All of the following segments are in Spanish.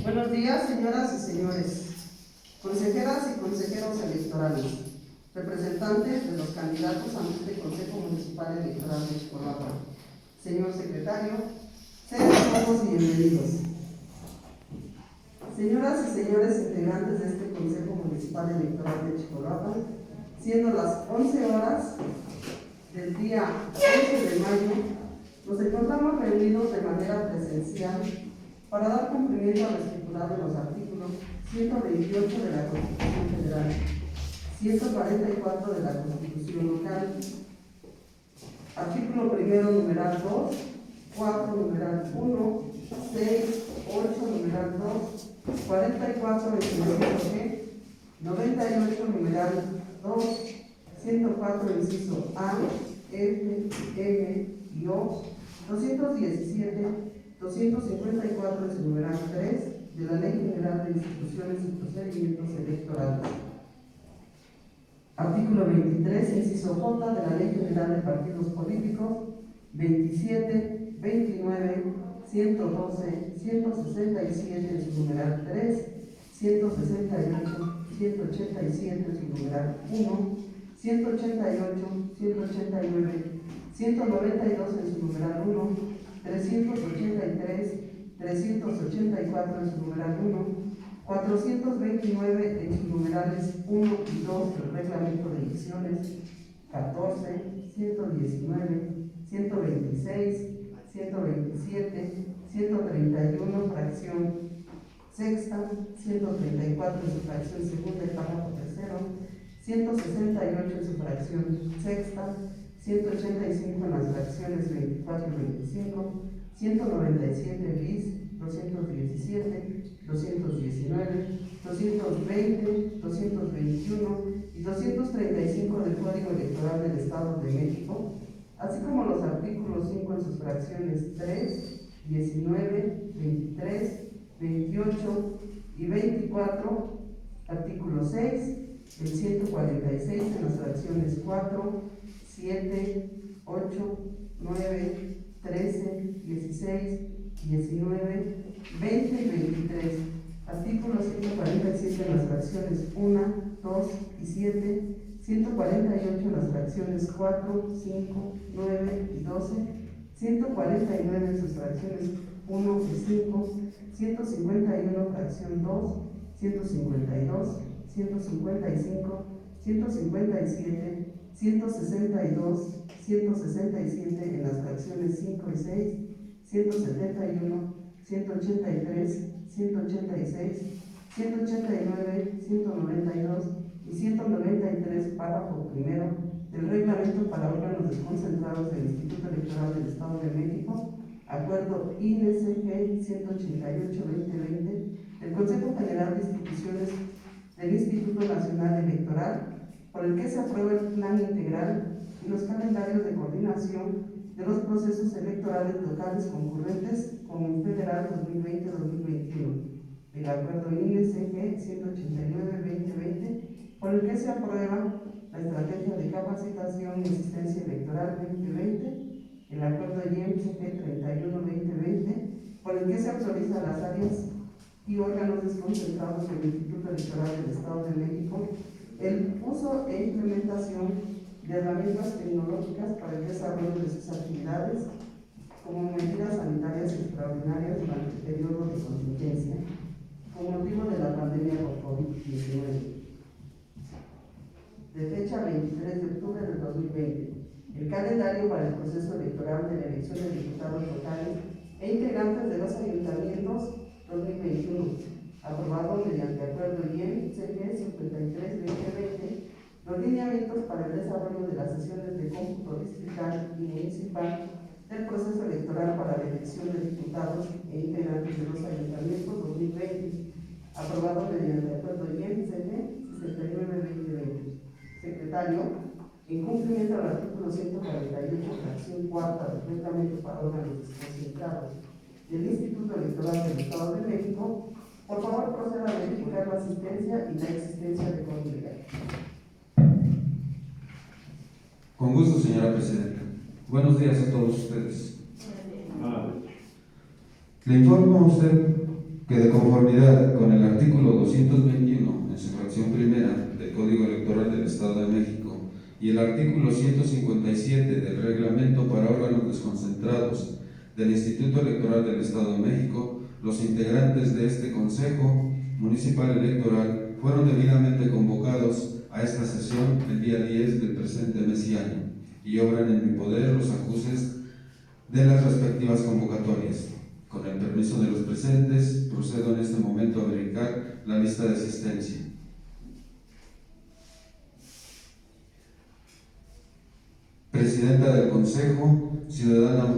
Buenos días, señoras y señores, consejeras y consejeros electorales, representantes de los candidatos a este Consejo Municipal Electoral de Chicolapa. Señor secretario, sean todos bienvenidos. Señoras y señores integrantes de este Consejo Municipal Electoral de Chicolapa, siendo las 11 horas del día 11 de mayo, nos encontramos reunidos de manera presencial para dar cumplimiento a lo estipulado en los artículos 128 de la Constitución Federal, 144 de la Constitución Local, artículo primero, numeral 2, 4, numeral 1, 6, 8, numeral 2, 44, 28G, 98, numeral 2, 104, inciso A, F, M y O, 217, 254 en su numeral 3 de la Ley General de Instituciones y Procedimientos Electorales. Artículo 23, inciso J de la Ley General de Partidos Políticos, 27, 29, 112, 167 en su numeral 3, 168, 187 en su numeral 1, 188, 189, 192 en su numeral 1, 383, 384 en su numeral 1, 429 en sus numerales 1 y 2 del reglamento de elecciones, 14, 119, 126, 127, 131 fracción sexta, 134 en su fracción segunda y párrafo tercero, 168 en su fracción sexta, 185 en las fracciones 24 y 25, 197 bis, 217, 219, 220, 221 y 235 del Código Electoral del Estado de México, así como los artículos 5 en sus fracciones 3, 19, 23, 28 y 24, artículo 6, el 146 en las fracciones 4, 7, 8, 9, 13, 16, 19, 20 y 23. Artículo 147 en las fracciones 1, 2 y 7, 148 en las fracciones 4, 5, 9 y 12, 149 en sus fracciones 1 y 5, 151 fracción 2, 152, 155, 157, 162, 167 en las fracciones 5 y 6, 171, 183, 186, 189, 192 y 193, párrafo primero del reglamento para órganos desconcentrados del Instituto Electoral del Estado de México, acuerdo INSG 188-2020 del Consejo General de Instituciones del Instituto Nacional Electoral, por el que se aprueba el plan integral y los calendarios de coordinación de los procesos electorales locales concurrentes con Federal 2020-2021, del acuerdo INSG 189-2020, por el que se aprueba la estrategia de capacitación y asistencia electoral 2020, el acuerdo INSG 31-2020, por el que se autoriza las áreas y órganos desconcentrados del Instituto Electoral del Estado de México el uso e implementación de herramientas tecnológicas para el desarrollo de sus actividades como medidas sanitarias extraordinarias durante el periodo de contingencia con motivo de la pandemia por COVID-19. De fecha 23 de octubre del 2020, el calendario para el proceso electoral de la elección de diputados locales e integrantes de los ayuntamientos 2021, aprobado mediante acuerdo INSG 53-2020, los lineamientos para el desarrollo de las sesiones de cómputo distrital y municipal del proceso electoral para la elección de diputados e integrantes de los ayuntamientos 2020, aprobado mediante acuerdo INSG 69-2020. Secretario, en cumplimiento al artículo 148, fracción cuarta del reglamento para órganos desconcentrados del Instituto Electoral del Estado de México, por favor proceda a verificar la asistencia y la existencia de quórum legal. Con gusto, señora presidenta. Buenos días a todos ustedes. Le informo a usted que de conformidad con el artículo 221 en su fracción primera del Código Electoral del Estado de México y el artículo 157 del Reglamento para órganos desconcentrados del Instituto Electoral del Estado de México, los integrantes de este Consejo Municipal Electoral fueron debidamente convocados a esta sesión el día 10 del presente mes y año, y obran en mi poder los acuses de las respectivas convocatorias. Con el permiso de los presentes, procedo en este momento a verificar la lista de asistencia. Presidenta del Consejo, ciudadana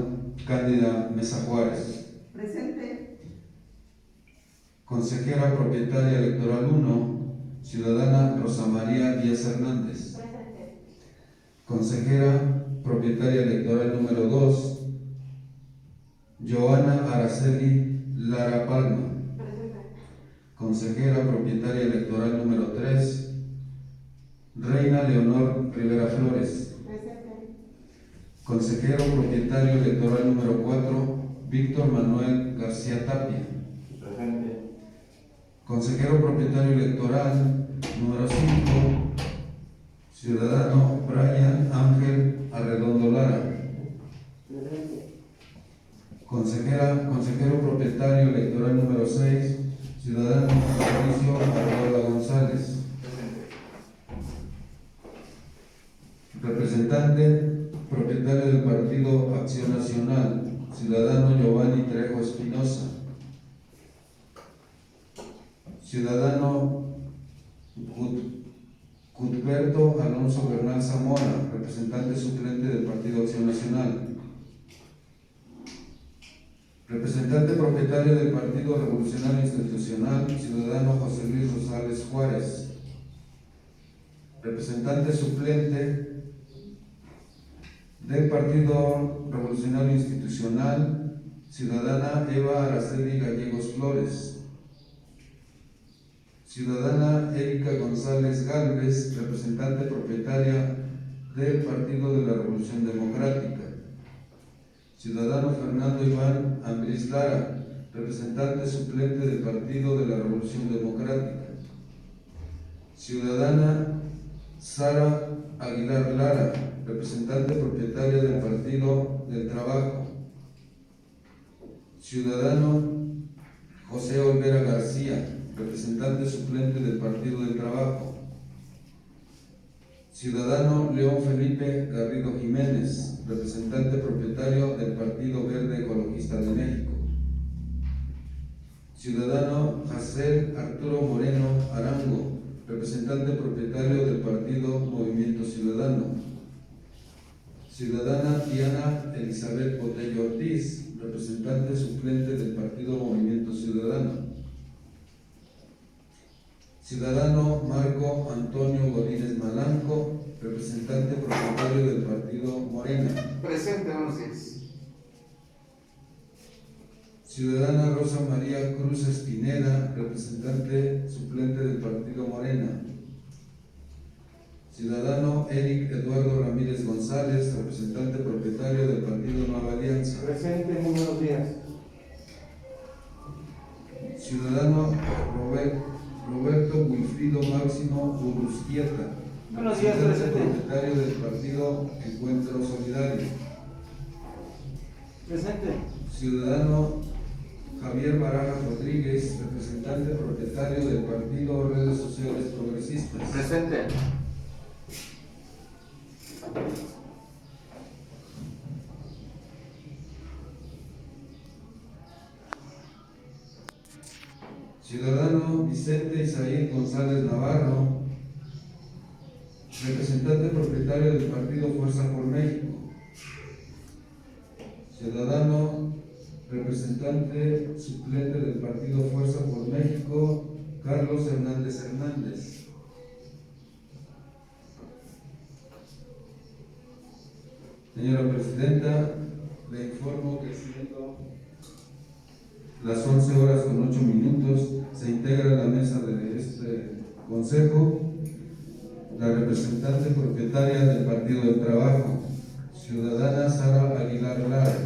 Cándida Mesa Juárez. Presente. Consejera propietaria electoral 1, ciudadana Rosa María Díaz Hernández. Presente. Consejera propietaria electoral número 2, Joana Araceli Lara Palma. Presente. Consejera propietaria electoral número 3, Reina Leonor Rivera Flores. Presente. Consejero propietario electoral número 4, Víctor Manuel García Tapia. Presente. Consejero propietario electoral número 5, ciudadano Brian Ángel Arredondo Lara. Presente. Consejero propietario electoral número 6, ciudadano Mauricio Arredondo González. Presente. Representante propietario del Partido Acción Nacional, ciudadano Giovanni Trejo Espinosa. Ciudadano Cuthberto Alonso Bernal Zamora, representante suplente del Partido Acción Nacional. Representante propietario del Partido Revolucionario Institucional, ciudadano José Luis Rosales Juárez. Representante suplente del Partido Revolucionario Institucional, ciudadana Eva Araceli Gallegos Flores. Ciudadana Erika González Gálvez, representante propietaria del Partido de la Revolución Democrática. Ciudadano Fernando Iván Ambris Lara, representante suplente del Partido de la Revolución Democrática. Ciudadana Sara Aguilar Lara, representante propietaria del Partido del Trabajo. Ciudadano José Olvera García, representante suplente del Partido del Trabajo. Ciudadano León Felipe Garrido Jiménez, representante propietario del Partido Verde Ecologista de México. Ciudadano Jacel Arturo Moreno Arango, representante propietario del Partido Movimiento Ciudadano. Ciudadana Diana Elizabeth Botello Ortiz, representante suplente del Partido Movimiento Ciudadano. Ciudadano Marco Antonio Godínez Malanco, representante propietario del Partido Morena. Presente, buenos días. Ciudadana Rosa María Cruz Espineda, representante suplente del Partido Morena. Ciudadano Eric Eduardo Ramírez González, representante propietario del Partido Nueva Alianza. Presente, muy buenos días. Ciudadano Roberto Wilfrido Máximo Uruzquieta, Buenos días, representante presente. propietario del Partido Encuentro Solidario. Presente. Ciudadano Javier Barajas Rodríguez, representante propietario del Partido Redes Sociales Progresistas. Presente. Ciudadano Vicente Isaín González Navarro, representante propietario del Partido Fuerza por México. Ciudadano representante suplente del Partido Fuerza por México, Carlos Hernández Hernández. Señora Presidenta, le informo que siendo las 11 horas con 8 minutos, se integra a la mesa de este Consejo la representante propietaria del Partido del Trabajo, ciudadana Sara Aguilar Lara.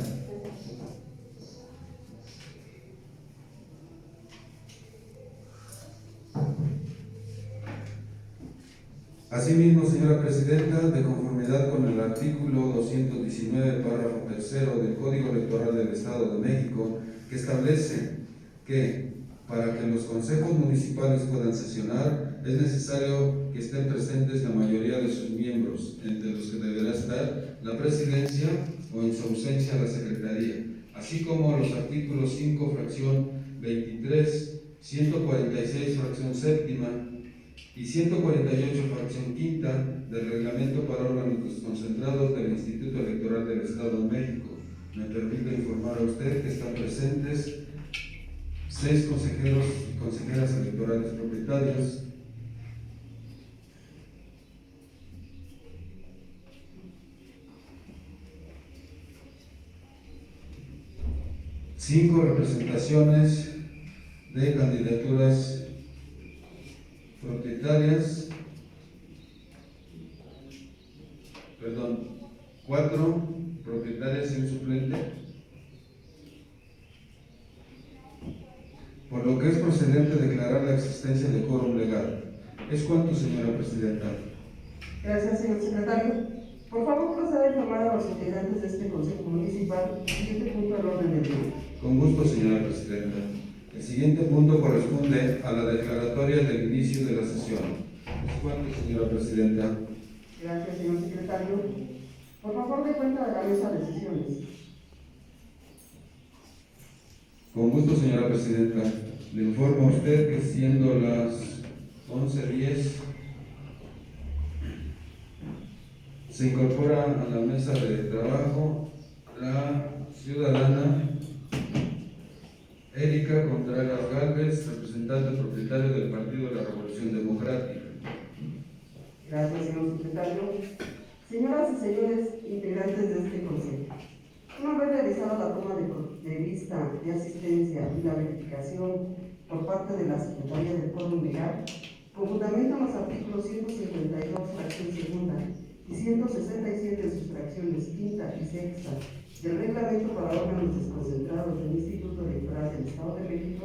Asimismo, señora Presidenta, de conformidad con el artículo 219, párrafo tercero del Código Electoral del Estado de México, que establece que para que los consejos municipales puedan sesionar es necesario que estén presentes la mayoría de sus miembros, entre los que deberá estar la presidencia o en su ausencia la secretaría, así como los artículos 5, fracción 23, 146, fracción séptima, y 148, fracción quinta del Reglamento para órganos desconcentrados del Instituto Electoral del Estado de México. Me permito informar a usted que están presentes 6 consejeros y consejeras electorales propietarios, 5 representaciones de candidaturas propietarias, 4 propietarias y un suplente, por lo que es procedente declarar la existencia de quórum legal. ¿Es cuánto, señora Presidenta? Gracias, señor secretario. Por favor, proceda a informar a los integrantes de este Consejo Municipal el siguiente punto del orden del día. Con gusto, señora Presidenta. El siguiente punto corresponde a la declaratoria del inicio de la sesión. ¿Es cuánto, señora Presidenta? Gracias, señor secretario. Por favor, dé cuenta de la mesa de sesiones. Con gusto, señora Presidenta. Le informo a usted que siendo las 11:10, se incorpora a la mesa de trabajo la ciudadana Erika Contreras Gálvez, representante propietario del Partido de la Revolución Democrática. Gracias, señor secretario. Señoras y señores integrantes de este consejo, una vez realizada la toma de vista de asistencia y la verificación por parte de la Secretaría del Quórum Legal, con fundamento en los artículos 152, fracción segunda, y 167 sus fracciones quinta y sexta del Reglamento para órganos desconcentrados del Instituto Electoral del Estado de México,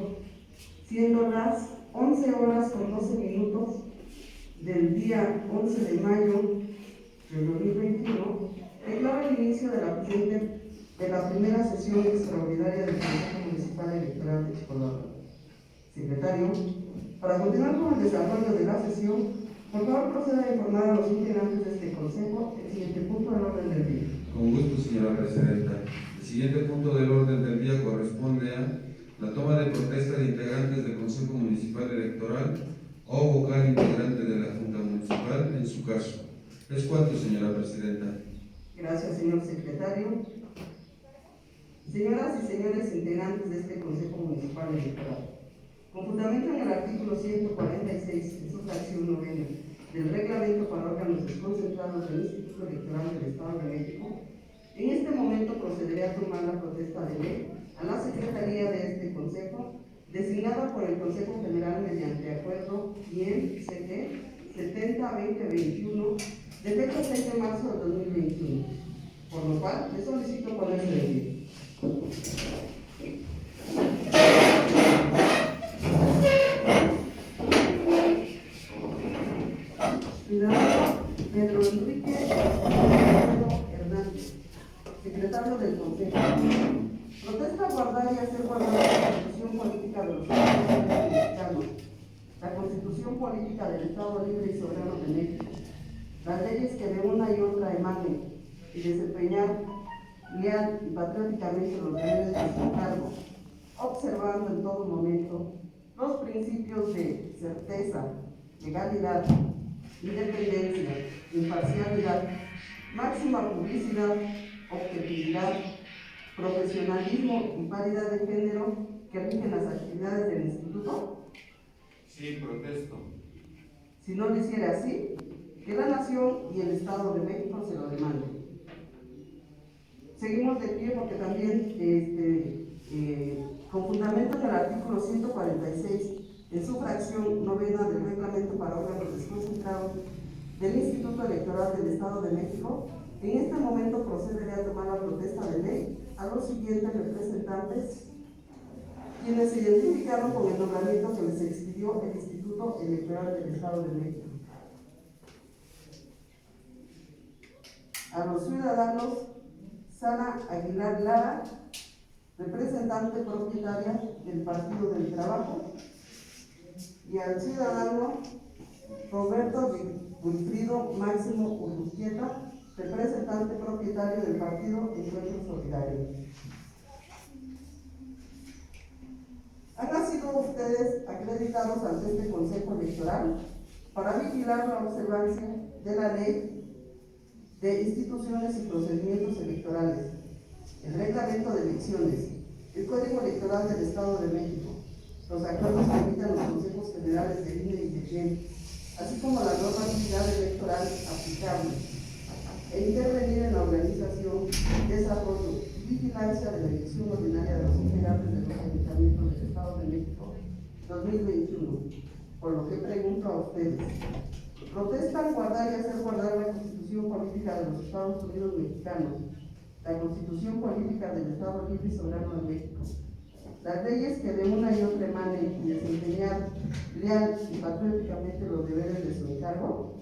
siendo las 11:12 del día 11 de mayo del 2021, declaro el inicio de la primera sesión extraordinaria del Consejo Municipal Electoral de Chicolapa. Secretario, para continuar con el desarrollo de la sesión, por favor proceda a informar a los integrantes de este Consejo el siguiente punto del orden del día. Con gusto, señora Presidenta. El siguiente punto del orden del día corresponde a la toma de protesta de integrantes del Consejo Municipal Electoral o vocal integrante de la Junta Municipal en su caso. ¿Es cuánto, señora Presidenta? Gracias, señor secretario. Señoras y señores integrantes de este Consejo Municipal Electoral, con fundamento en el artículo 146, en su fracción novena, del Reglamento para órganos desconcentrados del Instituto Electoral del Estado de México, en este momento procederé a tomar la protesta de ley a la Secretaría de este Consejo, designada por el Consejo General mediante acuerdo IEM-CG 70-2021, de fecha 6 de marzo de 2021, por lo cual le solicito ponerse de pie. Ciudadano Pedro Enrique Hernández, secretario del Consejo. Protesta guardar y hacer guardar la Constitución Política de los Estados Mexicanos, la Constitución Política del Estado Libre y Soberano de México, las leyes que de una y otra emanen, y desempeñar leal y patrióticamente los deberes de su cargo, observando en todo momento los principios de certeza, legalidad, independencia, imparcialidad, máxima publicidad, objetividad, profesionalismo y paridad de género que rigen las actividades del Instituto? Sí, protesto. Si no lo hiciera así, que la Nación y el Estado de México se lo demanden. Seguimos de pie porque también, con fundamento en el artículo 146, en su fracción novena del Reglamento para órganos desconcentrados del Instituto Electoral del Estado de México, en este momento procederé a tomar la protesta de ley a los siguientes representantes, quienes se identificaron con el nombramiento que les expidió el Instituto Electoral del Estado de México. a los ciudadanos Sara Aguilar Lara, representante propietaria del Partido del Trabajo, y al ciudadano Roberto Wilfrido Máximo Urrustieta, representante propietario del Partido Encuentro Solidario. Han sido ustedes acreditados ante este Consejo Electoral para vigilar la observancia de la Ley de Instituciones y Procedimientos Electorales, el Reglamento de Elecciones, el Código Electoral del Estado de México, los acuerdos que emiten los consejos generales del INE y del INE, así como la normatividad electoral aplicable, e intervenir en la organización, desarrollo y vigilancia de la elección ordinaria de los integrantes de los ayuntamientos del Estado de México 2021. Por lo que pregunto a ustedes, ¿protestan guardar y hacer guardar la Constitución Política de los Estados Unidos Mexicanos, la Constitución Política del Estado Libre y Soberano de México, las leyes que de una y otra emanen y desempeñar leal y patrióticamente los deberes de su encargo,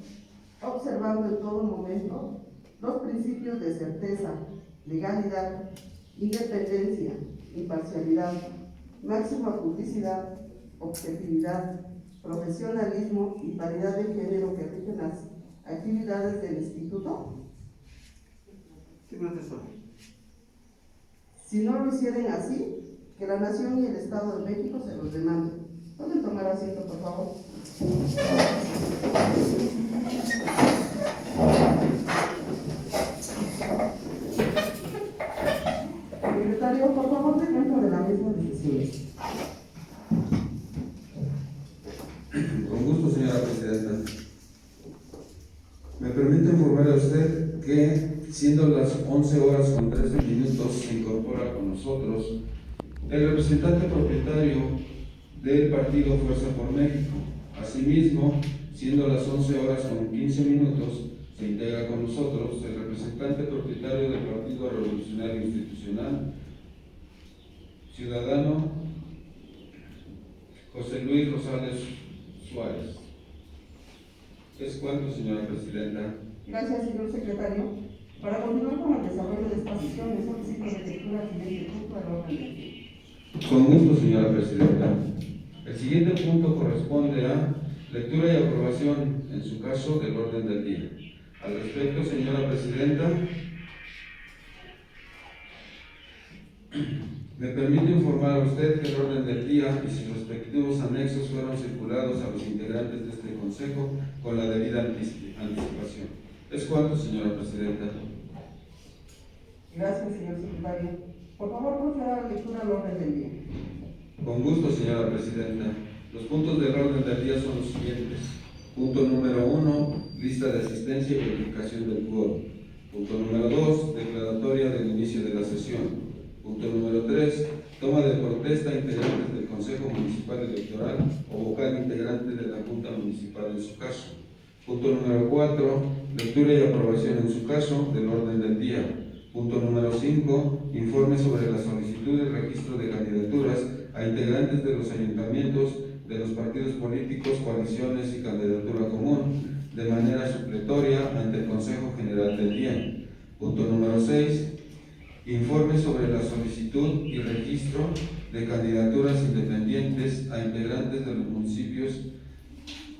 observando en todo momento los principios de certeza, legalidad, independencia, imparcialidad, máxima publicidad, objetividad, profesionalismo y paridad de género que rigen las actividades del Instituto? Sí, profesor. Si no lo hicieran así, que la Nación y el Estado de México se los demanden. ¿Pueden tomar asiento, por favor? Secretario, por favor, dentro de la misma decisión. Con gusto, señora presidenta. Me permite informar a usted que, siendo las 11 horas con 13 minutos, se incorpora con nosotros el representante propietario del partido Fuerza por México. Asimismo, siendo las 11 horas con 15 minutos, se integra con nosotros el representante propietario del Partido Revolucionario Institucional, ciudadano José Luis Rosales Suárez. ¿Es cuánto, señora presidenta? Gracias, señor secretario. Para continuar con el desarrollo de esta sesión, solicito de lectura al siguiente punto del orden del día. Con gusto, señora presidenta. El siguiente punto corresponde a lectura y aprobación, en su caso, del orden del día. Al respecto, señora presidenta, me permite informar a usted que el orden del día y sus respectivos anexos fueron circulados a los integrantes de este Consejo con la debida anticipación. ¿Es cuánto, señora presidenta? Gracias, señor secretario. Por favor, proceda a la lectura del orden del día. Con gusto, señora presidenta. Los puntos del orden del día son los siguientes. Punto número 1, lista de asistencia y verificación del quórum. Punto número 2, declaratoria del inicio de la sesión. Punto número 3, toma de protesta a integrantes del Consejo Municipal Electoral o vocal integrante de la Junta Municipal en su caso. Punto número 4, lectura y aprobación en su caso del orden del día. Punto número 5, informe sobre la solicitud de registro de candidaturas a integrantes de los ayuntamientos, de los partidos políticos, coaliciones y candidatura común, de manera supletoria ante el Consejo General del día. Punto número 6, informe sobre la solicitud y registro de candidaturas independientes a integrantes de los municipios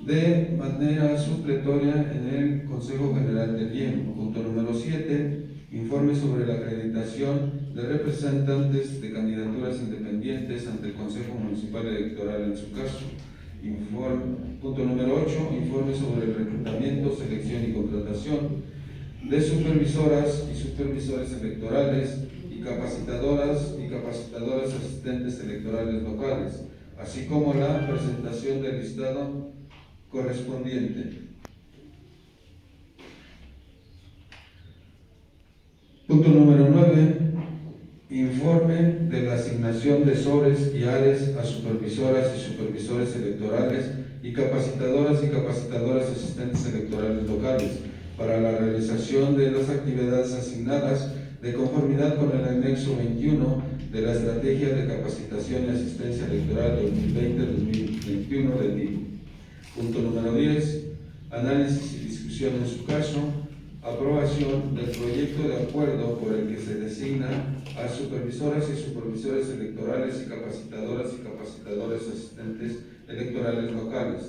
de manera supletoria en el Consejo General del IEM. Punto número 7, informe sobre la acreditación de representantes de candidaturas independientes ante el Consejo Municipal Electoral en su caso. Punto número 8, informe sobre el reclutamiento, selección y contratación de supervisoras y supervisores electorales y capacitadoras asistentes electorales locales, así como la presentación del listado correspondiente. Punto número 9, informe de la asignación de sobres y áreas a supervisoras y supervisores electorales y capacitadoras asistentes electorales locales para la realización de las actividades asignadas de conformidad con el anexo 21 de la Estrategia de Capacitación y Asistencia Electoral 2020-2021 del DIF. Punto número 10, análisis y discusión en su caso aprobación del proyecto de acuerdo por el que se designa a supervisoras y supervisores electorales y capacitadores asistentes electorales locales,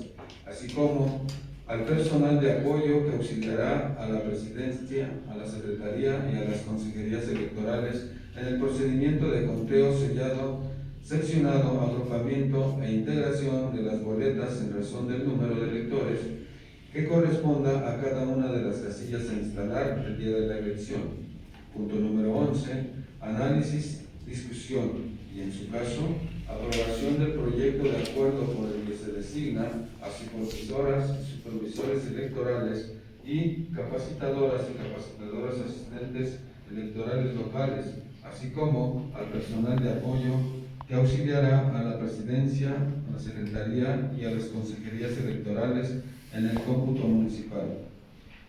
así como al personal de apoyo que auxiliará a la presidencia, a la secretaría y a las consejerías electorales en el procedimiento de conteo sellado, seccionado, agrupamiento e integración de las boletas en razón del número de electores que corresponda a cada una de las casillas a instalar el día de la elección. Punto número 11. Análisis, discusión y, en su caso, aprobación del proyecto de acuerdo por el que se designa a supervisoras y supervisores electorales y capacitadoras asistentes electorales locales, así como al personal de apoyo que auxiliará a la presidencia, a la secretaría y a las consejerías electorales en el cómputo municipal.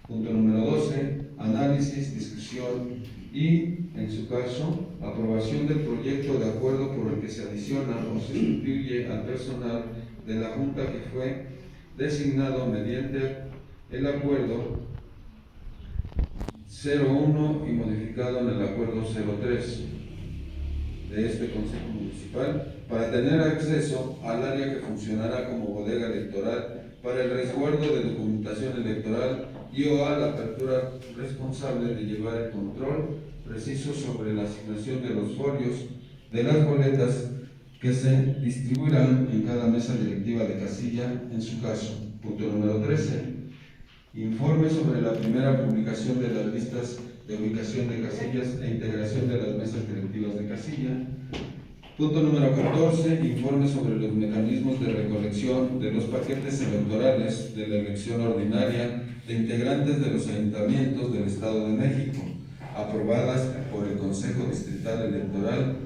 Punto número 12. Análisis, discusión y, en su caso, aprobación del proyecto de acuerdo por el que se adiciona o se sustituye al personal de la Junta que fue designado mediante el acuerdo 01 y modificado en el acuerdo 03 de este Consejo Municipal para tener acceso al área que funcionará como bodega electoral para el resguardo de documentación electoral y o a la apertura responsable de llevar el control preciso sobre la asignación de los folios de las boletas que se distribuirán en cada mesa directiva de casilla en su caso. Punto número 13. Informe sobre la primera publicación de las listas de ubicación de casillas e integración de las mesas directivas de casilla. Punto número 14. Informe sobre los mecanismos de recolección de los paquetes electorales de la elección ordinaria de integrantes de los ayuntamientos del Estado de México, aprobadas por el Consejo Distrital Electoral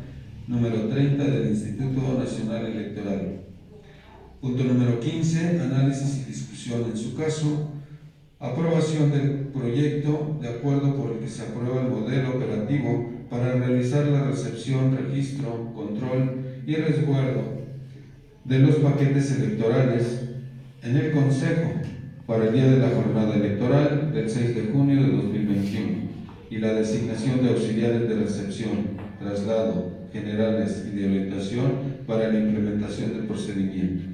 número 30 del Instituto Nacional Electoral. Punto número 15. Análisis y discusión en su caso. Aprobación del proyecto de acuerdo por el que se aprueba el modelo operativo para realizar la recepción, registro, control y resguardo de los paquetes electorales en el Consejo para el día de la jornada electoral del 6 de junio de 2021 y la designación de auxiliares de recepción, traslado, generales y de orientación para la implementación del procedimiento.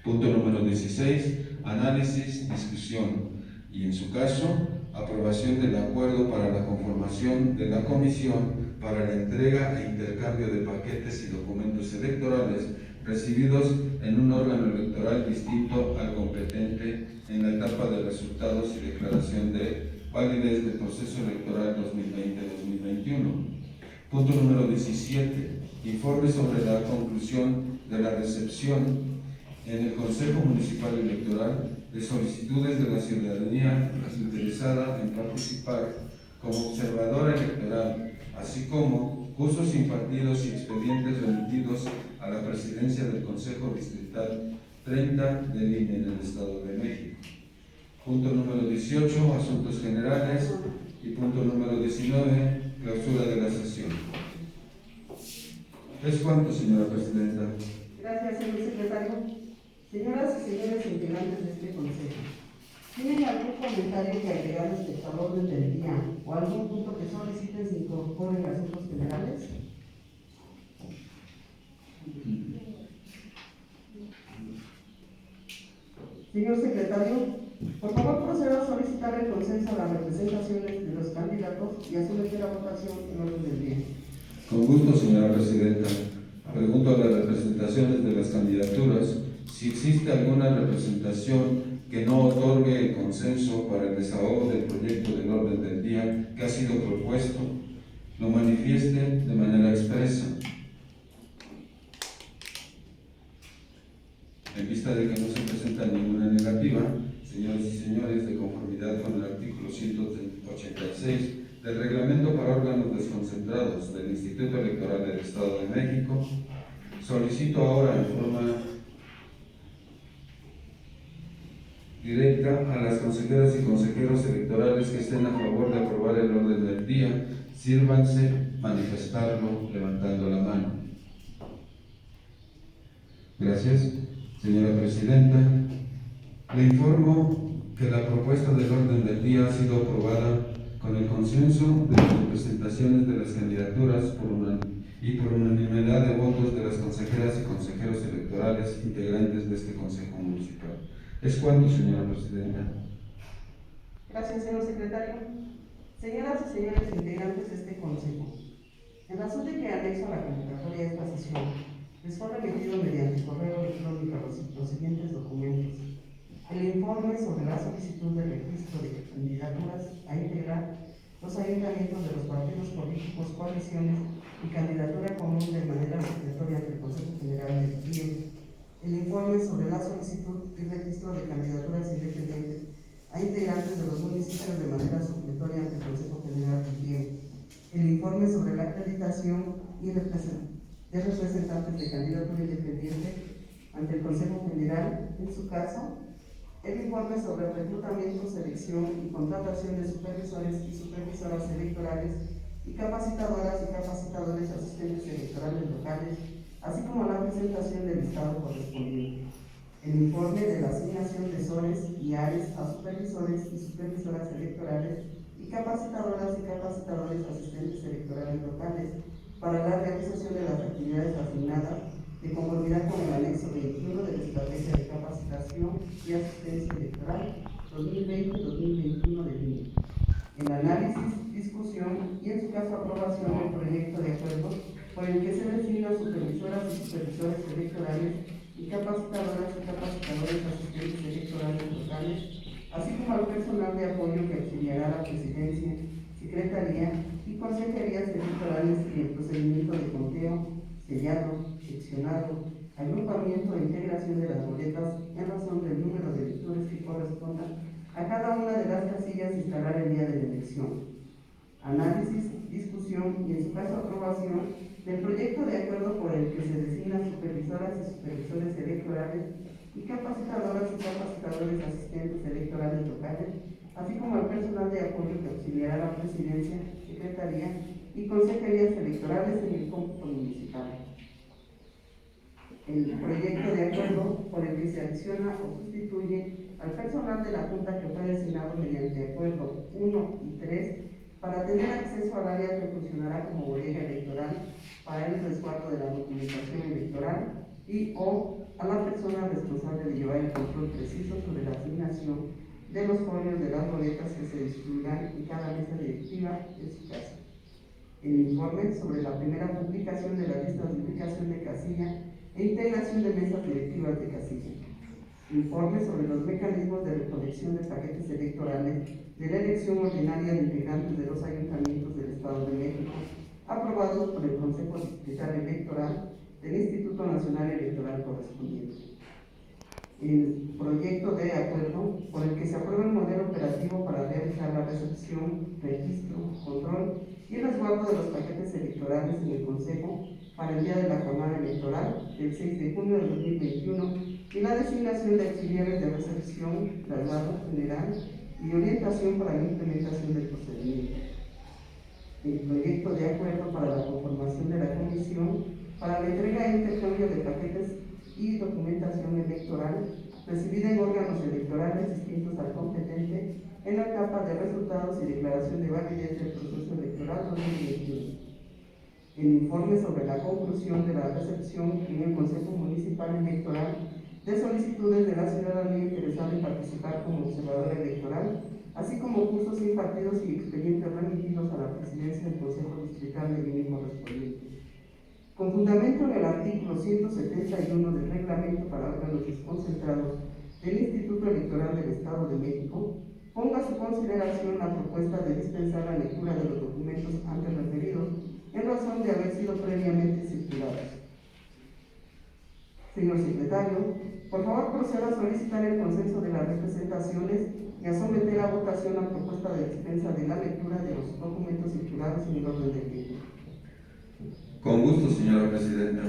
Punto número 16. Análisis, discusión y, en su caso, aprobación del acuerdo para la conformación de la comisión para la entrega e intercambio de paquetes y documentos electorales recibidos en un órgano electoral distinto al competente en la etapa de resultados y declaración de validez del proceso electoral 2020-2021. Punto número 17. Informe sobre la conclusión de la recepción en el Consejo Municipal Electoral de solicitudes de la ciudadanía interesada en participar como observadora electoral, así como cursos impartidos y expedientes remitidos a la presidencia del Consejo Distrital 30 del INE en el Estado de México. Punto número 18, asuntos generales, y punto número 19, clausura de la sesión. ¿Es cuánto, señora presidenta? Gracias, señor secretario. Señoras y señores integrantes de este consejo, ¿tienen algún comentario que agregar respecto al orden del día o algún punto que soliciten se incorpore en asuntos generales? Señor secretario, por favor proceda a solicitar el consenso a las representaciones de los candidatos y a someter a votación el orden del día. Con gusto, señora presidenta. Pregunto a las representaciones de las candidaturas si existe alguna representación que no otorgue el consenso para el desahogo del proyecto del orden del día que ha sido propuesto, lo manifieste de manera expresa. En vista de que no se presenta ninguna negativa, señores y señores, de conformidad con el artículo 186 del Reglamento para órganos desconcentrados del Instituto Electoral del Estado de México, solicito ahora en forma directa a las consejeras y consejeros electorales que estén a favor de aprobar el orden del día, sírvanse manifestarlo levantando la mano. Gracias, señora presidenta. Le informo que la propuesta del orden del día ha sido aprobada con el consenso de las representaciones de las candidaturas y por unanimidad de votos de las consejeras y consejeros electorales integrantes de este Consejo Municipal. ¿Es cuanto, señora Presidenta? Gracias, señor secretario. Señoras y señores integrantes de este Consejo, en razón de que anexo a la convocatoria de esta sesión les fue remitido mediante correo electrónico los siguientes documentos: el informe sobre la solicitud de registro de candidaturas a integrar los ayuntamientos de los partidos políticos, coaliciones y candidatura común de manera supletoria ante el Consejo General del PIE, el informe sobre la solicitud y registro de candidaturas independientes a integrantes de los municipios de manera supletoria ante el Consejo General del PIE, el informe sobre la acreditación y de representantes de candidatura independiente ante el Consejo General, en su caso, el informe sobre reclutamiento, selección y contratación de supervisores y supervisoras electorales y capacitadoras y capacitadores asistentes electorales locales, así como la presentación del listado correspondiente. El informe de la asignación de SORES y ARES a supervisores y supervisoras electorales y capacitadoras y capacitadores asistentes electorales locales para la realización de las actividades asignadas de conformidad con el anexo 21 de la Estrategia de Capacitación y Asistencia Electoral 2020-2021 de INE. El análisis, discusión y en su caso aprobación del proyecto de acuerdo por el que se designan supervisoras y supervisores electorales y capacitadoras y capacitadores asistentes electorales locales, así como al personal de apoyo que auxiliará a la presidencia, secretaría y consejerías electorales en el procedimiento de conteo, sellado, seccionado, agrupamiento e integración de las boletas en razón del número de lectores que correspondan a cada una de las casillas a instalar el día de la elección. Análisis, discusión y en su caso aprobación del proyecto de acuerdo por el que se designan supervisoras y supervisores electorales y capacitadoras y capacitadores asistentes electorales locales, así como al personal de apoyo que auxiliará a la presidencia, secretaría y consejerías electorales en el cómputo municipal. El proyecto de acuerdo por el que se adiciona o sustituye al personal de la Junta que fue designado mediante acuerdo 1 y 3 para tener acceso al área que funcionará como bodega electoral para el resguardo de la documentación electoral y o a la persona responsable de llevar el control preciso sobre la asignación de los folios de las boletas que se distribuirán en cada mesa directiva en su casa. El informe sobre la primera publicación de las listas de ubicación de casilla e integración de mesas directivas de casilla. Informe sobre los mecanismos de recolección de paquetes electorales de la elección ordinaria de integrantes de los ayuntamientos del Estado de México, aprobados por el Consejo Distrital Electoral del Instituto Nacional Electoral correspondiente. El proyecto de acuerdo por el que se aprueba el modelo operativo para realizar la recepción, registro, control y resguardo de los paquetes electorales en el Consejo para el día de la jornada electoral del 6 de junio de 2021 y la designación de auxiliares de recepción, traslado general y orientación para la implementación del procedimiento. El proyecto de acuerdo para la conformación de la comisión para la entrega e intercambio de paquetes y documentación electoral recibida en órganos electorales distintos al competente en la etapa de resultados y declaración de validez del proceso electoral 2021. El informe sobre la conclusión de la recepción en el Consejo Municipal Electoral de solicitudes de la ciudadanía interesada en participar como observadora electoral, así como cursos impartidos y expedientes remitidos a la presidencia del Consejo Distrital de INE correspondiente. Con fundamento en el artículo 171 del Reglamento para órganos desconcentrados del Instituto Electoral del Estado de México, ponga a su consideración la propuesta de dispensar la lectura de los documentos antes referidos en razón de haber sido previamente circulados. Señor secretario, por favor proceda a solicitar el consenso de las representaciones y a someter a votación la propuesta de dispensa de la lectura de los documentos circulados en el orden del día. Con gusto, señora Presidenta.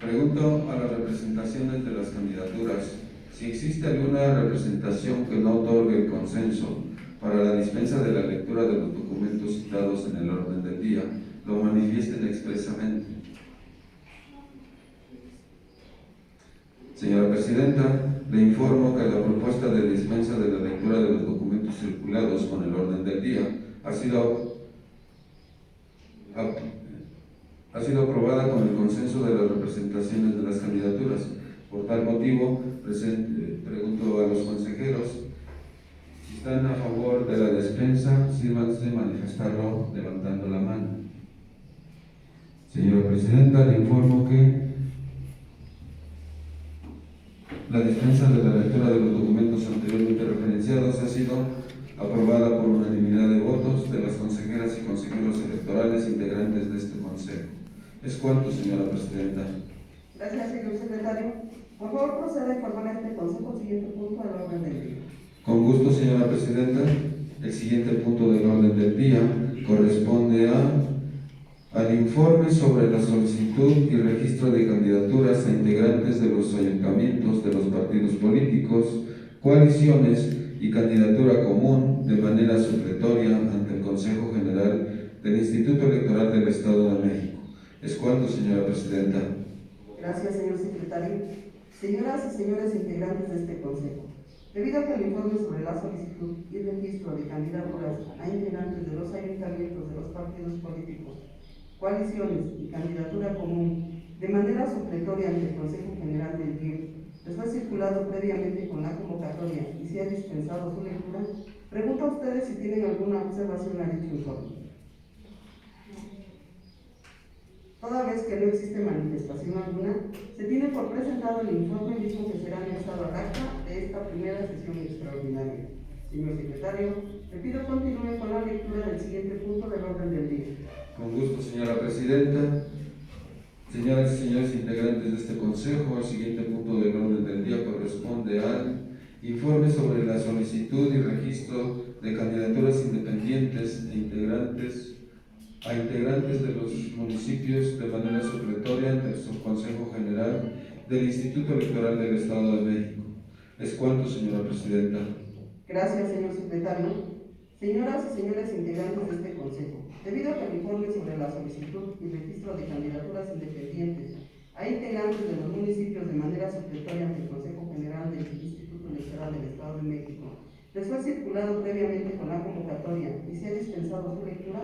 Pregunto a las representaciones de las candidaturas si existe alguna representación que no otorgue el consenso para la dispensa de la lectura de los documentos citados en el orden del día, lo manifiesten expresamente. Señora Presidenta, le informo que la propuesta de dispensa de la lectura de los documentos circulados con el orden del día ha sido aprobada con el consenso de las representaciones de las candidaturas. Por tal motivo, pregunto a los consejeros si están a favor de la dispensa, sírvanse manifestarlo levantando la mano. Señora Presidenta, le informo que la dispensa de la lectura de los documentos anteriormente referenciados ha sido aprobada por unanimidad de votos de las consejeras y consejeros electorales integrantes de este consejo. Es cuanto, señora Presidenta. Gracias, señor secretario. Por favor, proceda a informar a este consejo el siguiente punto del orden del día. Con gusto, señora Presidenta. El siguiente punto del orden del día corresponde al informe sobre la solicitud y registro de candidaturas a integrantes de los ayuntamientos de los partidos políticos, coaliciones y candidatura común de manera supletoria ante el Consejo General del Instituto Electoral del Estado de México. Es cuanto, señora Presidenta. Gracias, señor secretario. Señoras y señores integrantes de este consejo, debido a que el informe sobre la solicitud y registro de candidaturas a integrantes de los ayuntamientos de los partidos políticos, coaliciones y candidatura común de manera supletoria ante el Consejo General del DIF les fue circulado previamente con la convocatoria y se ha dispensado su lectura, pregunto a ustedes si tienen alguna observación a dicho informe. Toda vez que no existe manifestación alguna, se tiene por presentado el informe mismo que será anexado al acta de esta primera sesión extraordinaria. Señor secretario, le pido continúe con la lectura del siguiente punto del orden del día. Con gusto, señora Presidenta. Señoras y señores integrantes de este consejo, el siguiente punto del orden del día corresponde al informe sobre la solicitud y registro de candidaturas independientes a integrantes de los municipios de manera supletoria ante el Subconsejo General del Instituto Electoral del Estado de México. Es cuanto, señora Presidenta. Gracias, señor secretario. Señoras y señores integrantes de este consejo, debido a que el informe sobre la solicitud y registro de candidaturas independientes a integrantes de los municipios de manera supletoria ante el Consejo General del Instituto Electoral del Estado de México les fue circulado previamente con la convocatoria y se ha dispensado su lectura,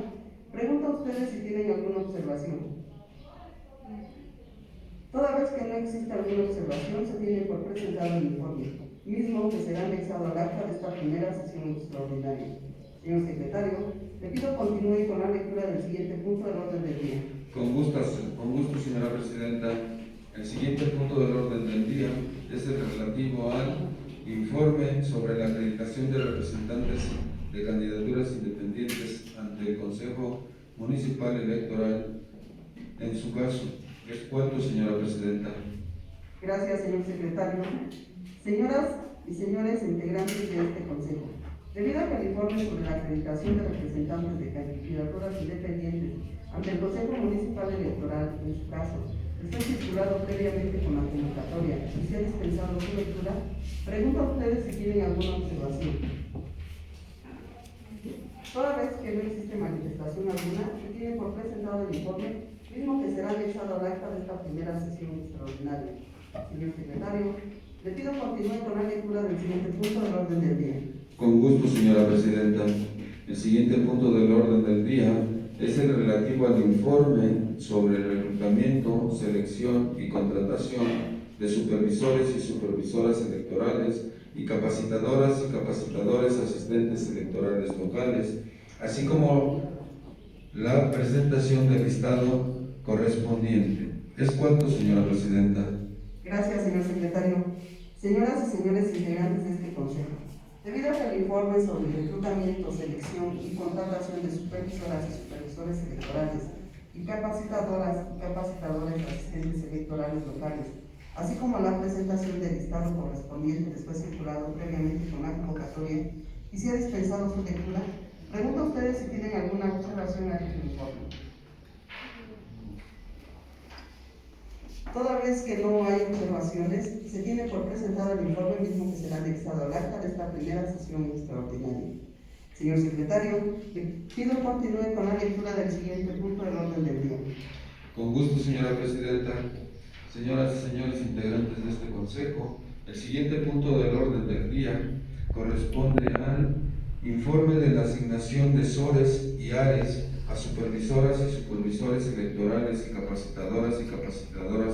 pregunto a ustedes si tienen alguna observación. Toda vez que no existe alguna observación, se tiene por presentado el informe, mismo que será anexado al acta de esta primera sesión extraordinaria. Señor secretario, le pido continúe con la lectura del siguiente punto del orden del día. Con gusto, señora Presidenta. El siguiente punto del orden del día es el relativo al informe sobre la acreditación de representantes de candidaturas independientes ante el Consejo Municipal Electoral en su caso. Es cuanto, señora Presidenta. Gracias, señor secretario. Señoras y señores integrantes de este consejo, debido a que el informe sobre la acreditación de representantes de candidaturas independientes ante el Consejo Municipal Electoral, en su caso, está circulado previamente con la convocatoria y se ha dispensado su lectura, pregunto a ustedes si tienen alguna observación. Toda vez que no existe manifestación alguna, se tiene por presentado el informe, mismo que será anexado al acta de esta primera sesión extraordinaria. Señor secretario, le pido continúe con la lectura del siguiente punto del orden del día. Con gusto, señora Presidenta. El siguiente punto del orden del día es el relativo al informe sobre el reclutamiento, selección y contratación de supervisores y supervisoras electorales y capacitadoras y capacitadores asistentes electorales locales, así como la presentación del listado correspondiente. Es cuanto, señora Presidenta. Gracias, señor secretario. Señoras y señores integrantes de este consejo, debido a que el informe sobre el reclutamiento, selección y contratación de supervisoras y supervisores electorales y capacitadoras y capacitadores asistentes electorales locales, así como la presentación del listado correspondiente después circulado previamente con la convocatoria y se ha dispensado su lectura, pregunto a ustedes si tienen alguna observación a dicho informe. Toda vez que no hay observaciones, se tiene por presentado el informe mismo que será anexado al acta de esta primera sesión extraordinaria. Señor secretario, le pido continúe con la lectura del siguiente punto del orden del día. Con gusto, señora Presidenta. Señoras y señores integrantes de este consejo, El siguiente punto del orden del día corresponde al informe de la asignación de SORES y ARES a supervisoras y supervisores electorales y capacitadoras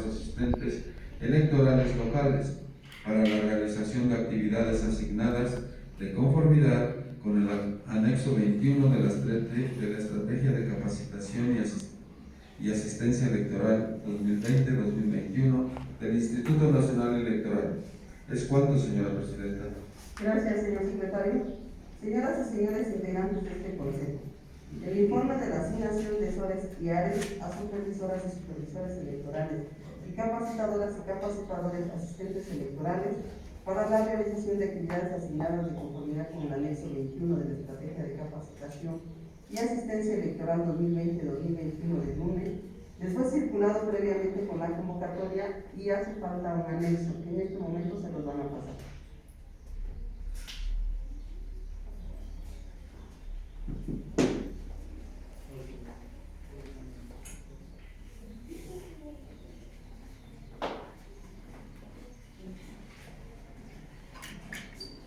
asistentes electorales locales para la realización de actividades asignadas de conformidad con el anexo 21 de la Estrategia de Capacitación y Asistencia Electoral 2020-2021 del Instituto Nacional Electoral. ¿Es cuánto, señora Presidenta? Gracias, señor secretario. Señoras y señores integrantes de este consejo, el informe de la asignación de SORES y ARES a supervisoras y supervisores electorales y capacitadoras y capacitadores asistentes electorales para la realización de actividades asignadas de conformidad con el anexo 21 de la Estrategia de Capacitación y Asistencia Electoral 2020-2021 de NUNE, les fue circulado previamente con la convocatoria y hace falta un anexo que en este momento se los van a pasar.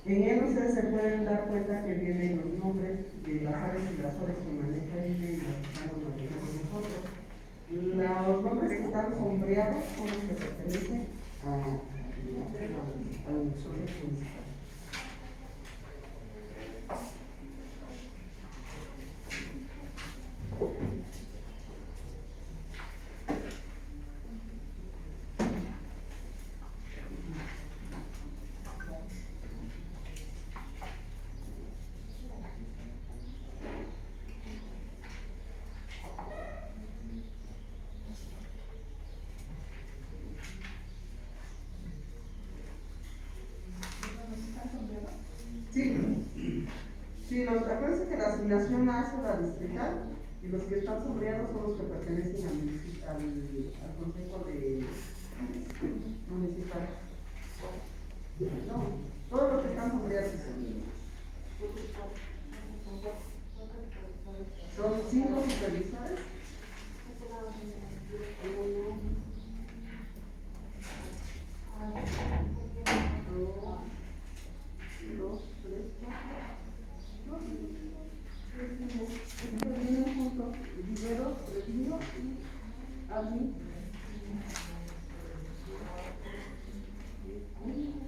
En él ustedes se pueden dar cuenta que vienen los nombres de las áreas y las horas que maneja y las que estamos manejando nosotros. Los nombres que están sombreados son los que pertenecen al usuario principal. Sí, acuérdense que la asignación la hace la distrital y los que están sombreados son los que pertenecen al consejo de municipal. No, todos los que están sombreados son 5 supervisores.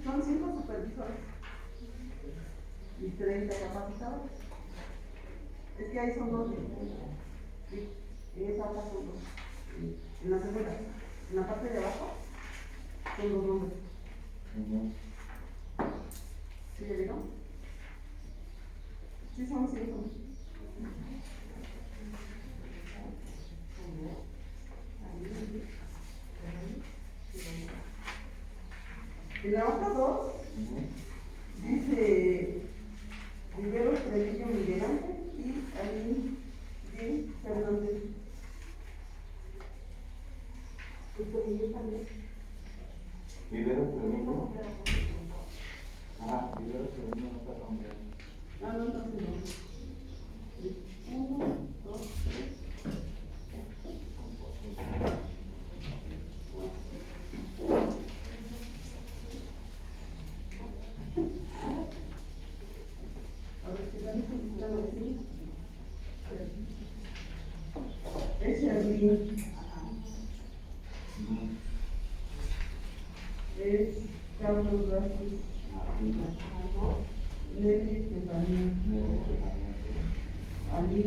Son 5 supervisores y 30 capacitados. Es que ahí son 2. En esa hoja son 2. En la segunda, en la parte de abajo, son 2 nombres. ¿Sí le digo? Sí, son 5. En la hoja 2 dice Rivero Trevillo Miguel Ángel y Ali D. Fernández. Rivero Trevillo. Rivero Trevillo no está nombrado. No, entonces no. 1, 2, 3. Es Jardín. Es Carlos Vázquez. Nelly Estefanía. Ali.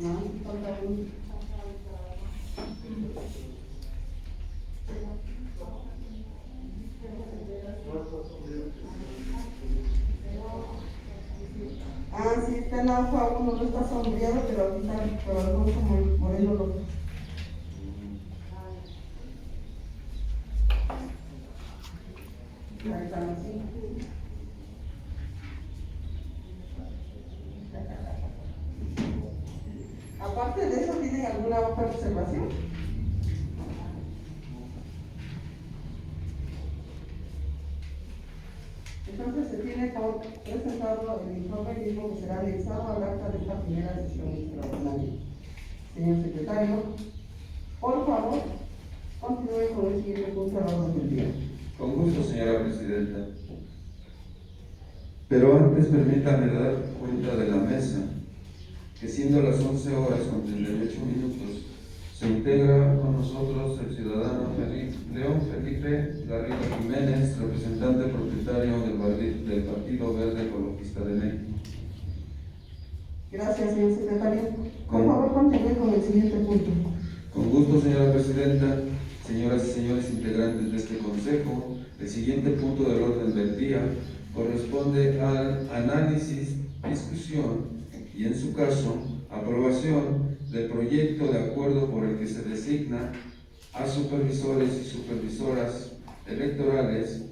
No, falta uno. Sí, está en la hoja 1, no está sombreado, pero ahorita por Alfonso Moreno López. Ahí están así. Aparte de eso, ¿tienen alguna otra observación? Entonces se tiene por presentado el informe mismo que será anexado al acta de esta primera sesión extraordinaria. Señor secretario, por favor, continúe con el siguiente punto al orden del día. Con gusto, señora presidenta. Pero antes permítame dar cuenta de la mesa, que siendo las 11 horas con 38 minutos, se integra con nosotros el ciudadano León Felipe Garrido Jiménez, representante propietario del Partido Verde Ecologista de México. Gracias, señor secretario. Por favor, continúe con el siguiente punto. Con gusto, señora presidenta, señoras y señores integrantes de este consejo, el siguiente punto del orden del día corresponde al análisis, discusión y, en su caso, aprobación del proyecto de acuerdo por el que se designa a supervisores y supervisoras electorales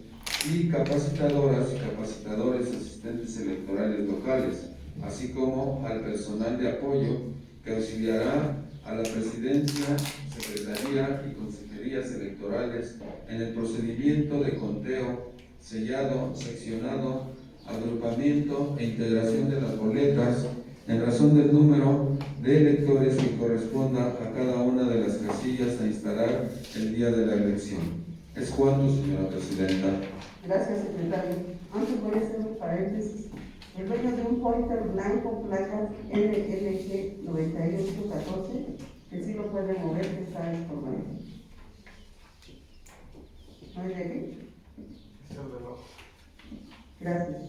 y capacitadoras y capacitadores asistentes electorales locales, así como al personal de apoyo que auxiliará a la presidencia, secretaría y consejerías electorales en el procedimiento de conteo, sellado, seccionado, agrupamiento e integración de las boletas en razón del número de electores que corresponda a cada una de las casillas a instalar el día de la elección. ¿Es cuánto, señora presidenta? Gracias, secretario. Antes voy a hacer un paréntesis. El dueño de un pointer blanco, placas NLG 9814, que sí lo puede mover, que está informado. ¿No es de aquí? Es el reloj. Gracias.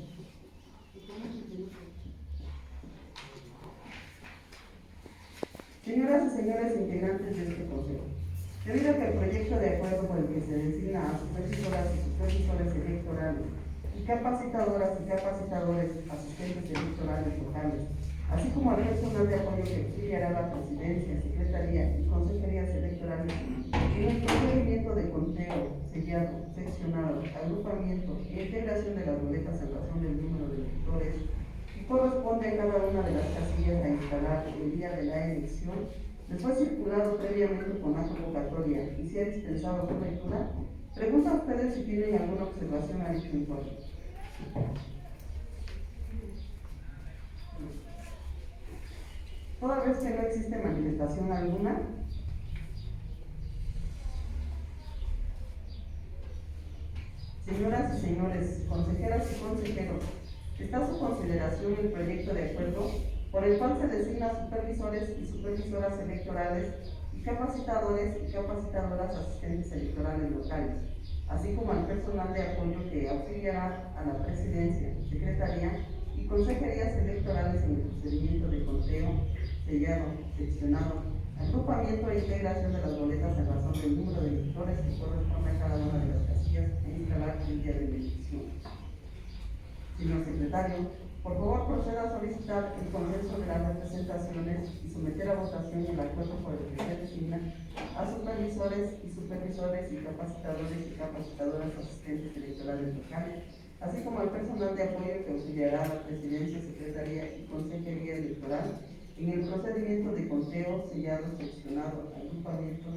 Señoras y señores integrantes de este consejo, debido a que el proyecto de acuerdo por el que se designa a supervisoras y supervisores electorales y capacitadoras y capacitadores asistentes electorales locales, así como al personal de apoyo que auxiliará la presidencia, secretaría y consejerías electorales en el procedimiento de conteo, sellado, seccionado, agrupamiento e integración de las boletas en razón del número de electores y corresponde a cada una de las casillas a instalar el día de la elección, les fue circulado previamente con la convocatoria y se ha dispensado su lectura. Pregunto a ustedes si tienen alguna observación a dicho informe. Toda vez que no existe manifestación alguna, señoras y señores, consejeras y consejeros, está a su consideración el proyecto de acuerdo por el cual se designa supervisores y supervisoras electorales y capacitadores y capacitadoras asistentes electorales locales, así como al personal de apoyo que auxiliará a la presidencia, secretaría y consejerías electorales en el procedimiento de conteo, sellado, seccionado, agrupamiento e integración de las boletas en razón del número de electores que corresponde a cada una de las casillas e instalar el día de la elección. Señor secretario, por favor proceda a solicitar el consenso de las representaciones y someter a votación el acuerdo por el que se designa a supervisores y capacitadores y capacitadoras asistentes electorales locales, así como al personal de apoyo que auxiliará a la presidencia, secretaría y consejería electoral en el procedimiento de conteo, sellado, seccionado, agrupamiento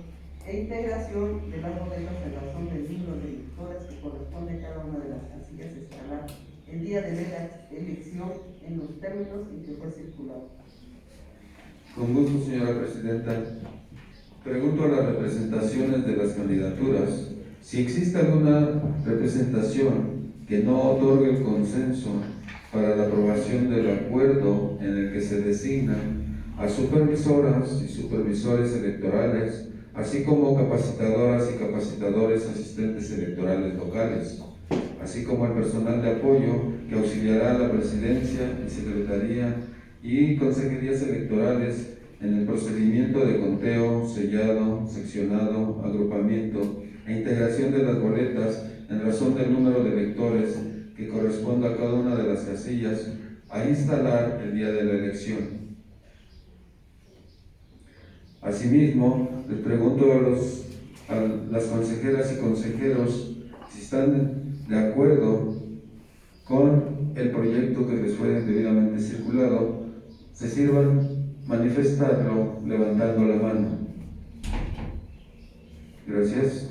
e integración de las boletas en razón del número de electores que corresponde a cada una de las casillas instalar el día de la elección en los términos en que fue circulado. Con gusto, señora presidenta. Pregunto a las representaciones de las candidaturas si existe alguna representación que no otorgue el consenso para la aprobación del acuerdo en el que se designan a supervisoras y supervisores electorales, así como capacitadoras y capacitadores asistentes electorales locales, así como el personal de apoyo que auxiliará a la presidencia y secretaría y consejerías electorales en el procedimiento de conteo, sellado, seccionado, agrupamiento e integración de las boletas en razón del número de electores que corresponda a cada una de las casillas a instalar el día de la elección. Asimismo, les pregunto a las consejeras y consejeros si están de acuerdo con el proyecto que les fue debidamente circulado, se sirvan manifestarlo levantando la mano. Gracias.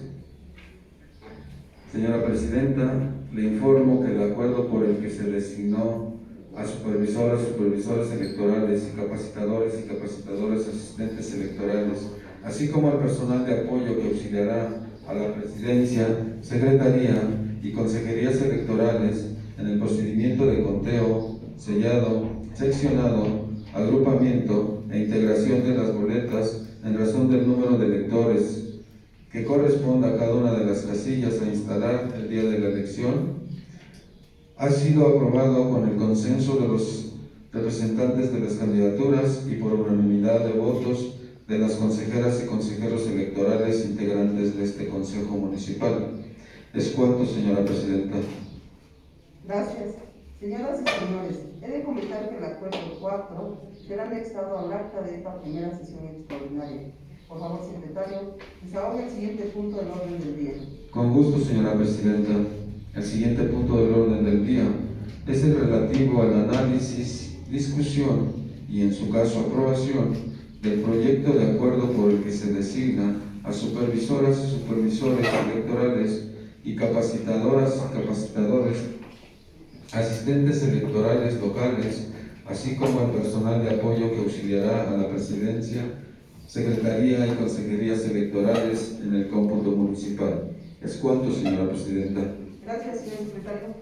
Señora presidenta, le informo que el acuerdo por el que se designó a supervisoras, supervisores electorales y capacitadores y capacitadoras asistentes electorales, así como al personal de apoyo que auxiliará a la presidencia, secretaría y consejerías electorales en el procedimiento de conteo, sellado, seccionado, agrupamiento e integración de las boletas en razón del número de electores que corresponda a cada una de las casillas a instalar el día de la elección, ha sido aprobado con el consenso de los representantes de las candidaturas y por unanimidad de votos de las consejeras y consejeros electorales integrantes de este Consejo Municipal. Es cuanto, señora Presidenta. Gracias. Señoras y señores, he de comentar que el acuerdo 4 será anexado al acta de esta primera sesión extraordinaria. Por favor, secretario, desahogue el siguiente punto del orden del día. Con gusto, señora Presidenta. El siguiente punto del orden del día es el relativo al análisis, discusión y, en su caso, aprobación del proyecto de acuerdo por el que se designa a supervisoras y supervisores electorales y capacitadoras y capacitadores, asistentes electorales locales, así como al personal de apoyo que auxiliará a la presidencia, secretaría y consejerías electorales en el cómputo municipal. Es cuanto, señora Presidenta. Gracias, señor secretario.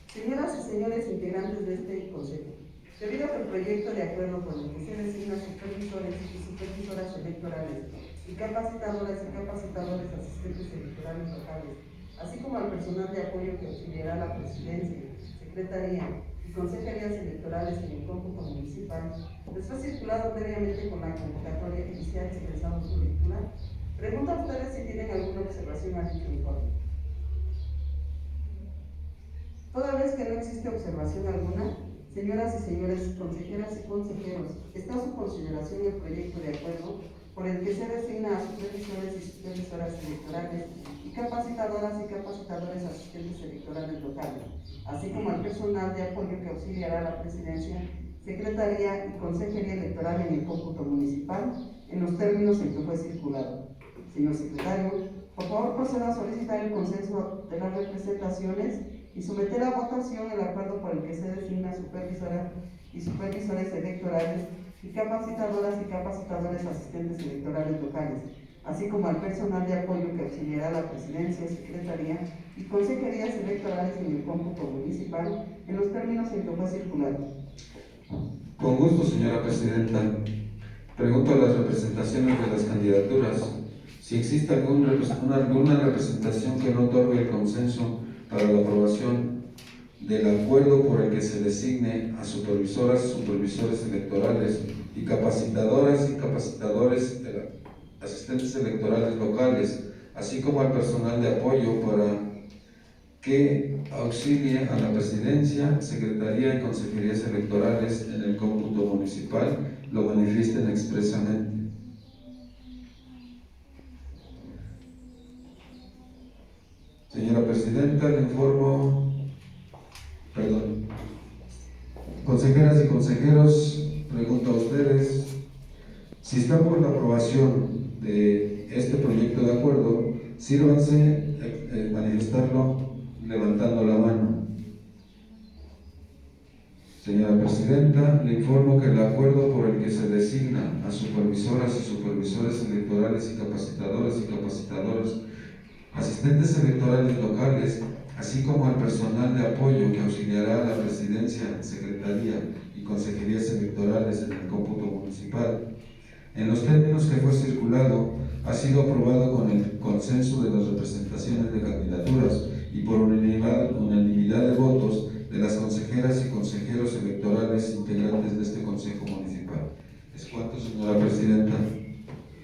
Señoras y señores integrantes de este consejo, debido a que el proyecto de acuerdo por el que se designa supervisores y supervisoras electorales y capacitadoras y capacitadores asistentes electorales locales, así como al personal de apoyo que auxiliará a la presidencia, secretaría y consejerías electorales en el cómputo municipal, les fue circulado previamente con la convocatoria inicial expresando su lectura. Pregunto a ustedes si tienen alguna observación a dicho informe. Toda vez que no existe observación alguna, señoras y señores consejeras y consejeros, está a su consideración el proyecto de acuerdo por el que se designa a supervisores y supervisoras electorales y capacitadoras y capacitadores asistentes electorales locales, así como al personal de apoyo que auxiliará a la presidencia, secretaría y consejería electoral en el cómputo municipal, en los términos en que fue circulado. Señor secretario, por favor proceda a solicitar el consenso de las representaciones y someter a votación el acuerdo por el que se designa supervisoras y supervisores electorales y capacitadoras y capacitadores asistentes electorales locales, así como al personal de apoyo que auxiliará a la presidencia, secretaría y consejerías electorales en el cómputo municipal en los términos en que fue circulado. Con gusto, señora Presidenta. Pregunto a las representaciones de las candidaturas si existe alguna representación que no otorgue el consenso para la aprobación del acuerdo por el que se designe a supervisoras y supervisores electorales y capacitadoras y capacitadores asistentes electorales locales, así como al personal de apoyo para que auxilie a la presidencia, secretaría y consejerías electorales en el cómputo municipal, lo manifiesten expresamente. Señora Presidenta, le informo, consejeras y consejeros, pregunto a ustedes si están por la aprobación de este proyecto de acuerdo. Sírvanse manifestarlo levantando la mano. Señora Presidenta, le informo que el acuerdo por el que se designa a supervisoras y supervisores electorales y capacitadores, asistentes electorales locales, así como al personal de apoyo que auxiliará a la presidencia, secretaría y consejerías electorales en el cómputo municipal, en los términos que fue circulado, ha sido aprobado con el consenso de las representaciones de candidaturas y por unanimidad de votos de las consejeras y consejeros electorales integrantes de este Consejo Municipal. Es cuanto, señora Presidenta.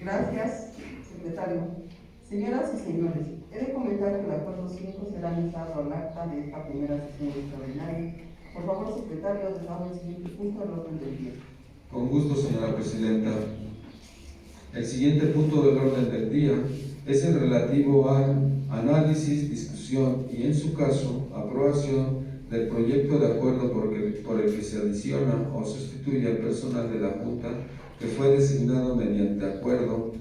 Gracias, secretario. Señoras y señores, he de comentar que el acuerdo 5 será anexado al acta de esta primera sesión extraordinaria. Por favor, secretario, desahogue el siguiente punto del orden del día. Con gusto, señora Presidenta. El siguiente punto del orden del día es el relativo al análisis, discusión y, en su caso, aprobación del proyecto de acuerdo por el que se adiciona o sustituye al personal de la Junta que fue designado mediante acuerdo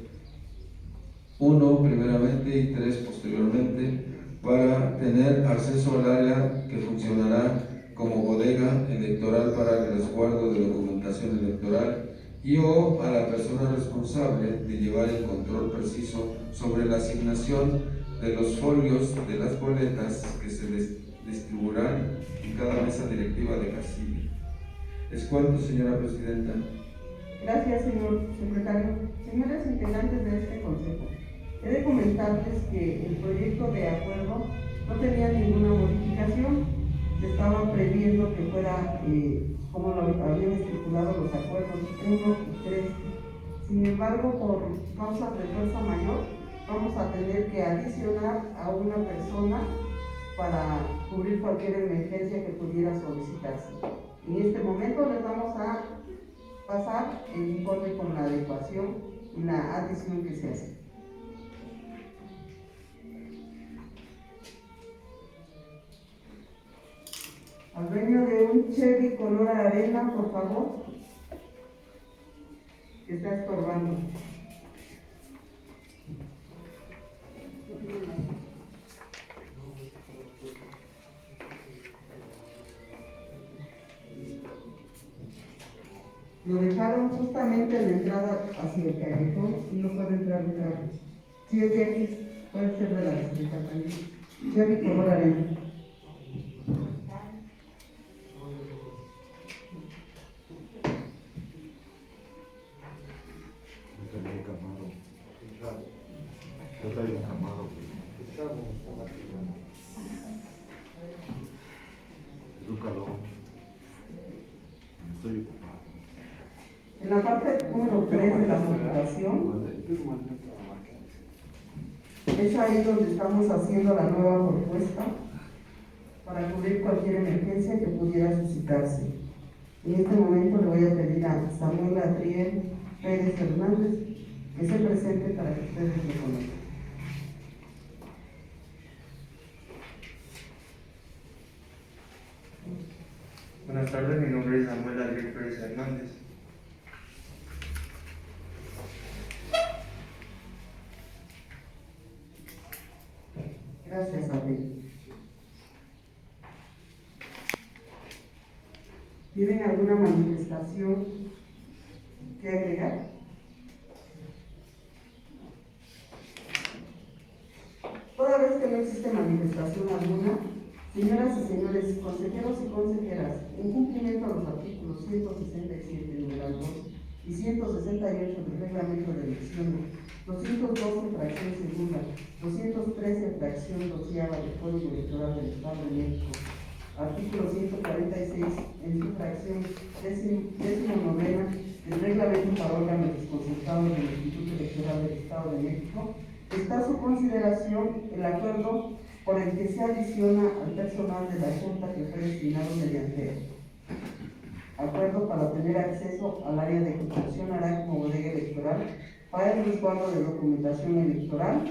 1 primeramente y 3 posteriormente para tener acceso al área que funcionará como bodega electoral para el resguardo de documentación electoral y o a la persona responsable de llevar el control preciso sobre la asignación de los folios de las boletas que se distribuirán en cada mesa directiva de casilla. ¿Es cuanto, señora presidenta? Gracias, señor secretario. Señores integrantes de este consejo, he de comentarles que el proyecto de acuerdo no tenía ninguna modificación. Se estaba previendo que fuera como lo habían estipulado los acuerdos 1 y 3. Sin embargo, por causas de fuerza mayor, vamos a tener que adicionar a una persona para cubrir cualquier emergencia que pudiera solicitarse. En este momento les vamos a pasar el informe con la adecuación y la adición que se hace. Al dueño de un Chevy color arena, por favor, que está estorbando. Lo dejaron justamente en la entrada hacia el callejón y no puede entrar de carro. Si es de aquí, puede ser de la distrita también. Chevy color arena. En la parte número 3 de la motivación, es ahí donde estamos haciendo la nueva propuesta para cubrir cualquier emergencia que pudiera suscitarse. En este momento le voy a pedir a Samuel Adriel Pérez Hernández que se presente para que ustedes lo conozcan. Buenas tardes, mi nombre es Samuel Adriel Pérez Hernández. Gracias, Abel. ¿Tienen alguna manifestación que agregar? Toda vez que no existe manifestación alguna, señoras y señores consejeros y consejeras, en cumplimiento a los artículos 167, numeral 2 y 168 del reglamento de elecciones, 212 fracción segunda, 213 fracción doceava del Código Electoral del Estado de México, artículo 146 en su fracción décimo novena del reglamento para órganos desconcertados del Instituto Electoral del Estado de México, está a su consideración el acuerdo por el que se adiciona al personal de la Junta que fue destinado mediante acuerdo para tener acceso al área de que funcionará como bodega electoral para el resguardo de documentación electoral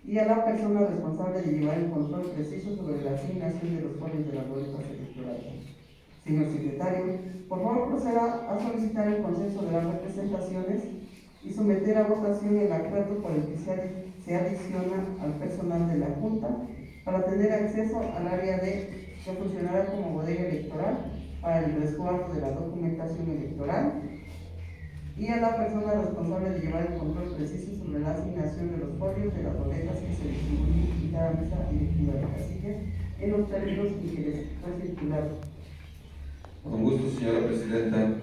y a la persona responsable de llevar el control preciso sobre la asignación de los folios de las boletas electorales. Señor secretario, por favor proceda a solicitar el consenso de las representaciones y someter a votación el acuerdo por el que se adiciona al personal de la Junta para tener acceso al área que funcionará como bodega electoral para el resguardo de la documentación electoral y a la persona responsable de llevar el control preciso sobre la asignación de los folios de las boletas que se distribuyen en cada mesa directiva de casilla en los términos en que les fue circulado. Con gusto, señora presidenta.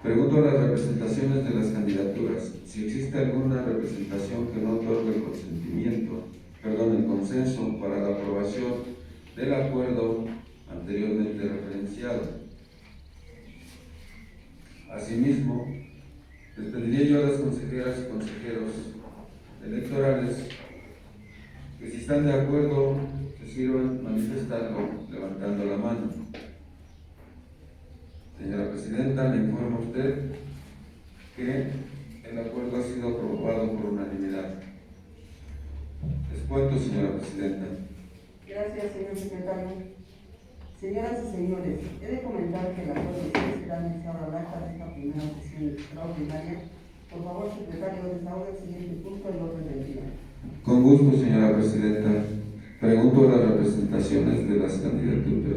Pregunto a las representaciones de las candidaturas si existe alguna representación que no otorgue el consenso para la aprobación del acuerdo anteriormente referenciado. Asimismo, les pediría yo a las consejeras y consejeros electorales que si están de acuerdo se sirvan manifestarlo levantando la mano. Señora presidenta, le informo a usted que el acuerdo ha sido aprobado por unanimidad. Es cuanto, señora presidenta. Gracias, señor secretario. Señoras y señores, he de comentar que el acuerdo será anexado al acta de esta primera sesión extraordinaria. Por favor, secretario, desahogue el siguiente punto del orden del día. Con gusto, señora presidenta. Pregunto a las representaciones de las candidaturas,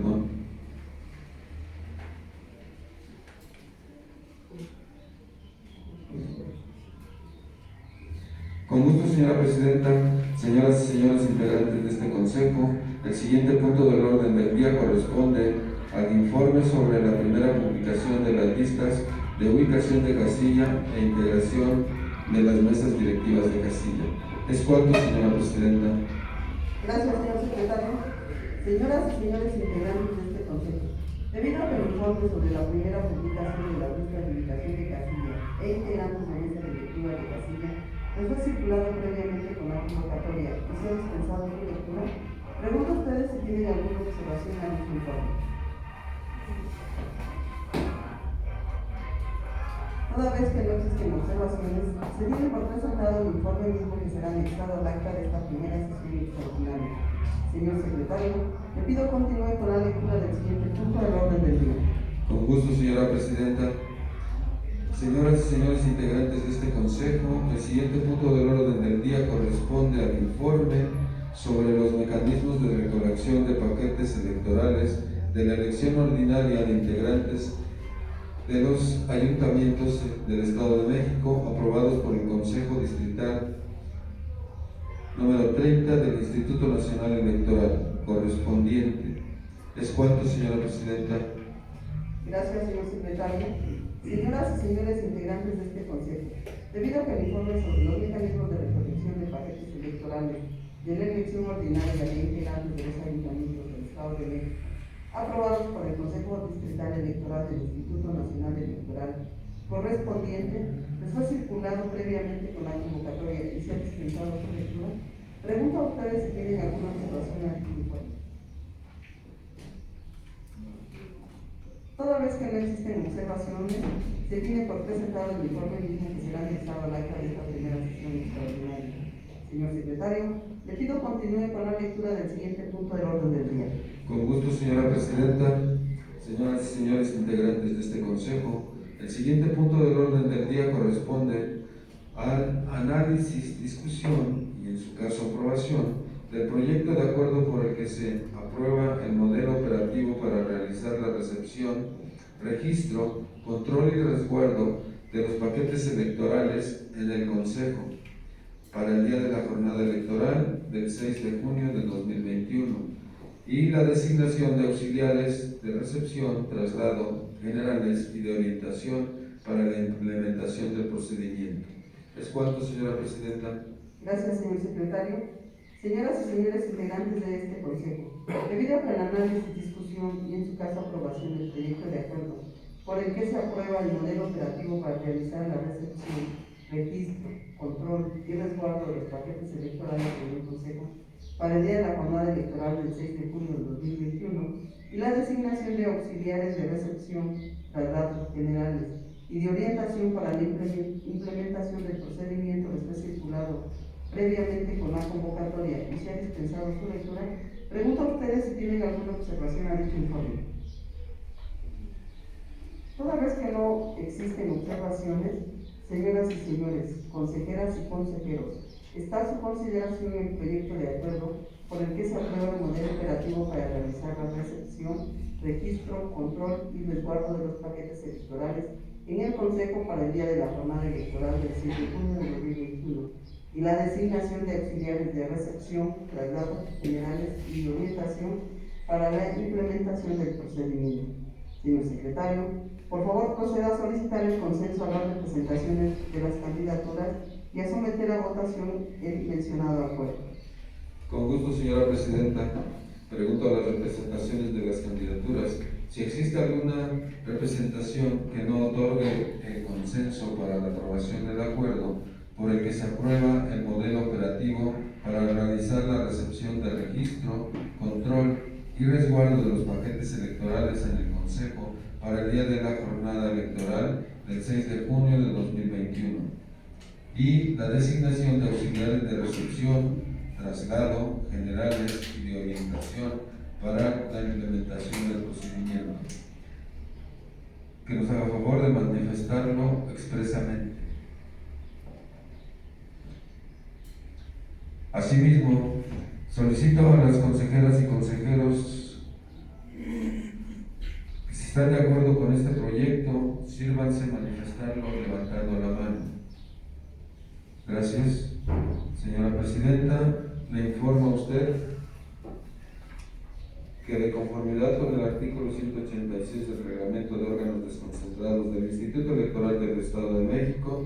Con gusto, señora presidenta. Señoras y señores integrantes de este Consejo, el siguiente punto del orden del día corresponde al informe sobre la primera publicación de las listas de ubicación de casilla e integración de las mesas directivas de casilla. ¿Es cuánto, señora Presidenta? Gracias, señor secretario. Señoras y señores integrantes de este Consejo, debido a que el informe sobre la primera publicación de la lista de ubicación de casilla e integrantes de mesa directiva de casilla les fue circulado previamente con la convocatoria y se ha dispensado su lectura, pregunto a ustedes si tienen alguna observación a dicho informe. Toda vez que no existen observaciones, se tiene por presentado el informe mismo que será anexado al acta de esta primera sesión extraordinaria. Señor secretario, le pido continúe con la lectura del siguiente punto del orden del día. Con gusto, señora Presidenta. Señoras y señores integrantes de este Consejo, el siguiente punto del orden del día corresponde al informe sobre los mecanismos de recolección de paquetes electorales de la elección ordinaria de integrantes de los ayuntamientos del Estado de México, aprobados por el Consejo Distrital número 30 del Instituto Nacional Electoral correspondiente. ¿Es cuánto, señora Presidenta? Gracias, señor secretario. Señoras y señores integrantes de este Consejo, debido a que el informe sobre los mecanismos de recolección de paquetes electorales de la elección ordinaria de integrantes de los ayuntamientos del Estado de México, aprobados por el Consejo Distrital Electoral del Instituto Nacional Electoral correspondiente, les fue circulado previamente con la convocatoria y se ha dispensado su lectura, pregunto a ustedes si tienen alguna observación a este informe. Toda vez que no existen observaciones, se tiene por presentado el informe mismo que será anexado al acta de esta primera sesión extraordinaria. Señor secretario, le pido continúe con la lectura del siguiente punto del orden del día. Con gusto, señora Presidenta. Señoras y señores integrantes de este Consejo, el siguiente punto del orden del día corresponde al análisis, discusión y, en su caso, aprobación del proyecto de acuerdo por el que se aprueba el modelo operativo para realizar la recepción, registro, control y resguardo de los paquetes electorales en el Consejo para el día de la jornada electoral del 6 de junio del 2021 y la designación de auxiliares de recepción, traslado, generales y de orientación para la implementación del procedimiento. ¿Es cuánto, señora Presidenta? Gracias, señor secretario. Señoras y señores integrantes de este Consejo, debido a que el análisis, discusión y, en su caso, aprobación del proyecto de acuerdo por el que se aprueba el modelo operativo para realizar la recepción, registro, control y resguardo de los paquetes electorales del Consejo para el día de la jornada electoral del 6 de junio del 2021 y la designación de auxiliares de recepción, traslados generales y de orientación para la implementación del procedimiento que fue circulado previamente con la convocatoria y se ha dispensado su lectura, pregunto a ustedes si tienen alguna observación a dicho informe. Toda vez que no existen observaciones, señoras y señores, consejeras y consejeros, está a su consideración el proyecto de acuerdo por el que se aprueba el modelo operativo para realizar la recepción, registro, control y resguardo de los paquetes electorales en el Consejo para el día de la jornada electoral del 7 de junio de 2021 y la designación de auxiliares de recepción, traslados generales y orientación para la implementación del procedimiento. Señor secretario, por favor proceda a solicitar el consenso a las representaciones de las candidaturas y a someter a votación el mencionado acuerdo. Con gusto, señora Presidenta. Pregunto a las representaciones de las candidaturas si existe alguna representación que no otorgue el consenso para la aprobación del acuerdo por el que se aprueba el modelo operativo para realizar la recepción de registro, control y resguardo de los paquetes electorales en el Consejo para el día de la jornada electoral del 6 de junio de 2021 y la designación de auxiliares de recepción, traslado, generales y de orientación para la implementación del procedimiento. Que nos haga favor de manifestarlo expresamente. Asimismo, solicito a las consejeras y consejeros que, si están de acuerdo con este proyecto, sírvanse manifestarlo levantando la mano. Gracias, señora Presidenta. Le informo a usted que de conformidad con el artículo 186 del Reglamento de Órganos Desconcentrados del Instituto Electoral del Estado de México,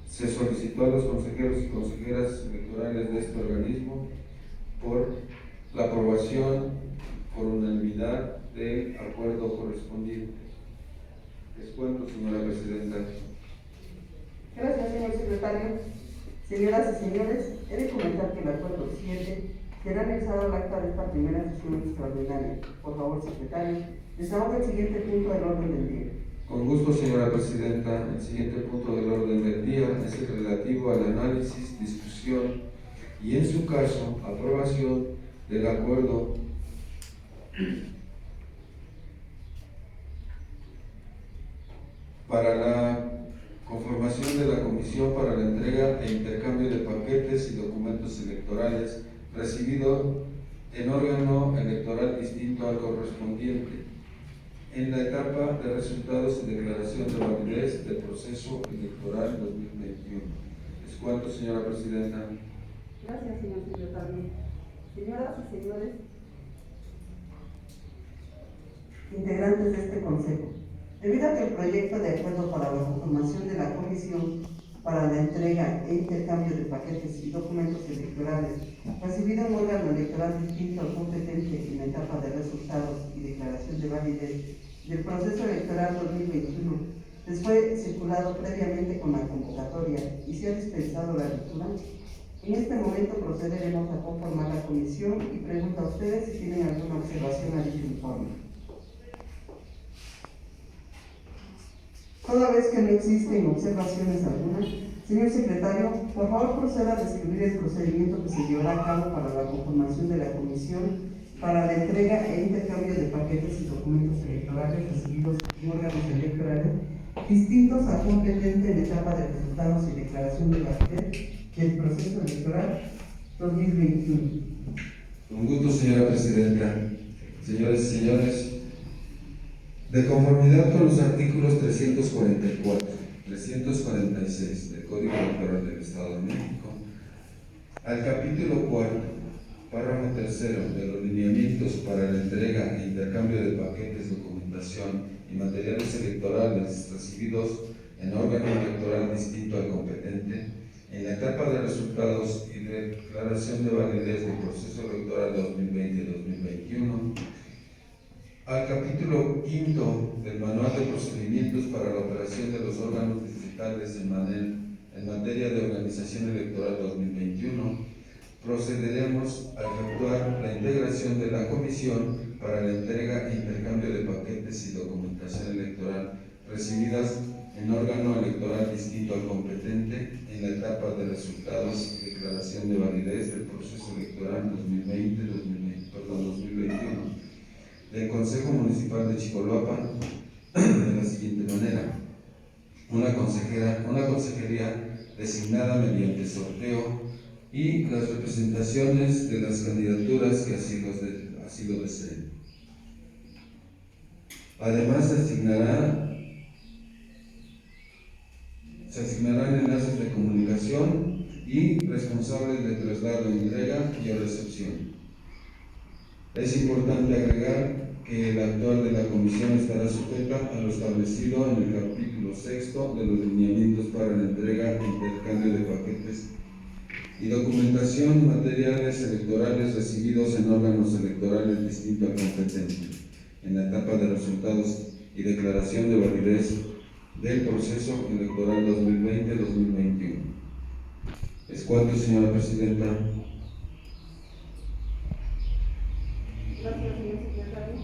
se solicitó a los consejeros y consejeras electorales de este organismo por la aprobación por unanimidad del acuerdo correspondiente. Les cuento, señora Presidenta. Gracias, señor secretario. Señoras y señores, he de comentar que el acuerdo 7 será anexado al acta de esta primera sesión extraordinaria. Por favor, secretario, desahoga el siguiente punto del orden del día. Con gusto, señora Presidenta. El siguiente punto del orden del día es el relativo al análisis, discusión y, en su caso, aprobación del acuerdo para la conformación de la Comisión para la entrega e intercambio de paquetes y documentos electorales recibido en órgano electoral distinto al correspondiente en la etapa de resultados y declaración de validez del proceso electoral 2021. ¿Es cuánto, señora Presidenta? Gracias, señor secretario. Señoras y señores, integrantes de este Consejo, debido a que el proyecto de acuerdo para la conformación de la Comisión para la entrega e intercambio de paquetes y documentos electorales recibido en órgano electoral distinto al competente en la etapa de resultados y declaración de validez del proceso electoral 2021 les fue circulado previamente con la convocatoria y se ha dispensado la lectura. En este momento procederemos a conformar la comisión y pregunto a ustedes si tienen alguna observación a dicho informe. Toda vez que no existen observaciones algunas, señor secretario, por favor proceda a describir el procedimiento que se llevará a cabo para la conformación de la comisión para la entrega e intercambio de paquetes y documentos electorales recibidos en órganos electorales distintos al competente en etapa de resultados y declaración de validez del proceso electoral 2021. Con gusto, señora Presidenta. Señoras y señores, de conformidad con los artículos 344, 346 del Código Electoral del Estado de México, al capítulo 4, párrafo 3 de los lineamientos para la entrega e intercambio de paquetes, documentación y materiales electorales recibidos en órgano electoral distinto al competente, en la etapa de resultados y declaración de validez del proceso electoral 2020-2021, al capítulo 5 del Manual de Procedimientos para la Operación de los Órganos Distritales en materia de organización electoral 2021, procederemos a efectuar la integración de la Comisión para la entrega e intercambio de paquetes y documentación electoral recibidas en órgano electoral distinto al competente en la etapa de resultados y declaración de validez del proceso electoral 2021 del Consejo Municipal de Chicoloapan de la siguiente manera: una consejería designada mediante sorteo y las representaciones de las candidaturas que así lo deseen. Además, se asignarán enlaces de comunicación y responsables de traslado, entrega y recepción. Es importante agregar que el actuar de la comisión estará sujeta a lo establecido en el capítulo 6 de los lineamientos para la entrega e intercambio de paquetes y documentación materiales electorales recibidos en órganos electorales distintos al competente en la etapa de resultados y declaración de validez del proceso electoral 2020-2021. ¿Es cuánto, señora Presidenta? Gracias, señor secretario.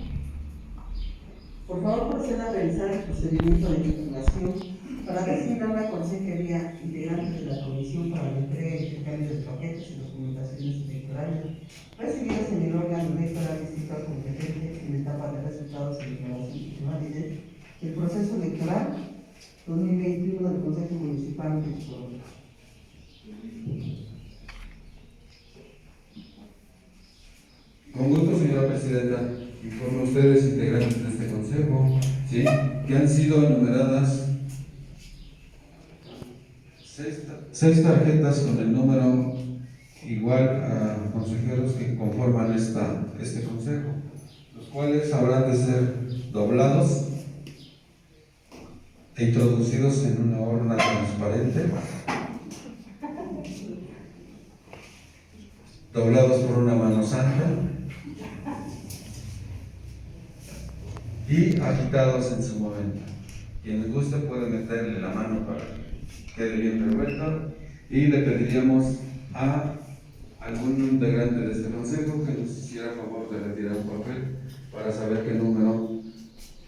Por favor, proceda a realizar el procedimiento de titulación para designar la consejería integrante de la Comisión para la entrega y intercambio de paquetes y documentaciones electorales recibidas en el órgano electoral distinto al competente en etapa de resultados y declaración de validez del proceso electoral 2021 del Consejo Municipal de Chicoloapan. Con gusto, señora Presidenta. Informo a ustedes, integrantes de este consejo, ¿sí?, que han sido enumeradas 6 tarjetas con el número igual a consejeros que conforman este consejo, los cuales habrán de ser doblados e introducidos en una urna transparente, doblados por una mano santa y agitados en su momento. Quien les guste puede meterle la mano para que quede bien revuelto, y le pediríamos a algún integrante de este consejo que nos hiciera favor de retirar un papel para saber qué número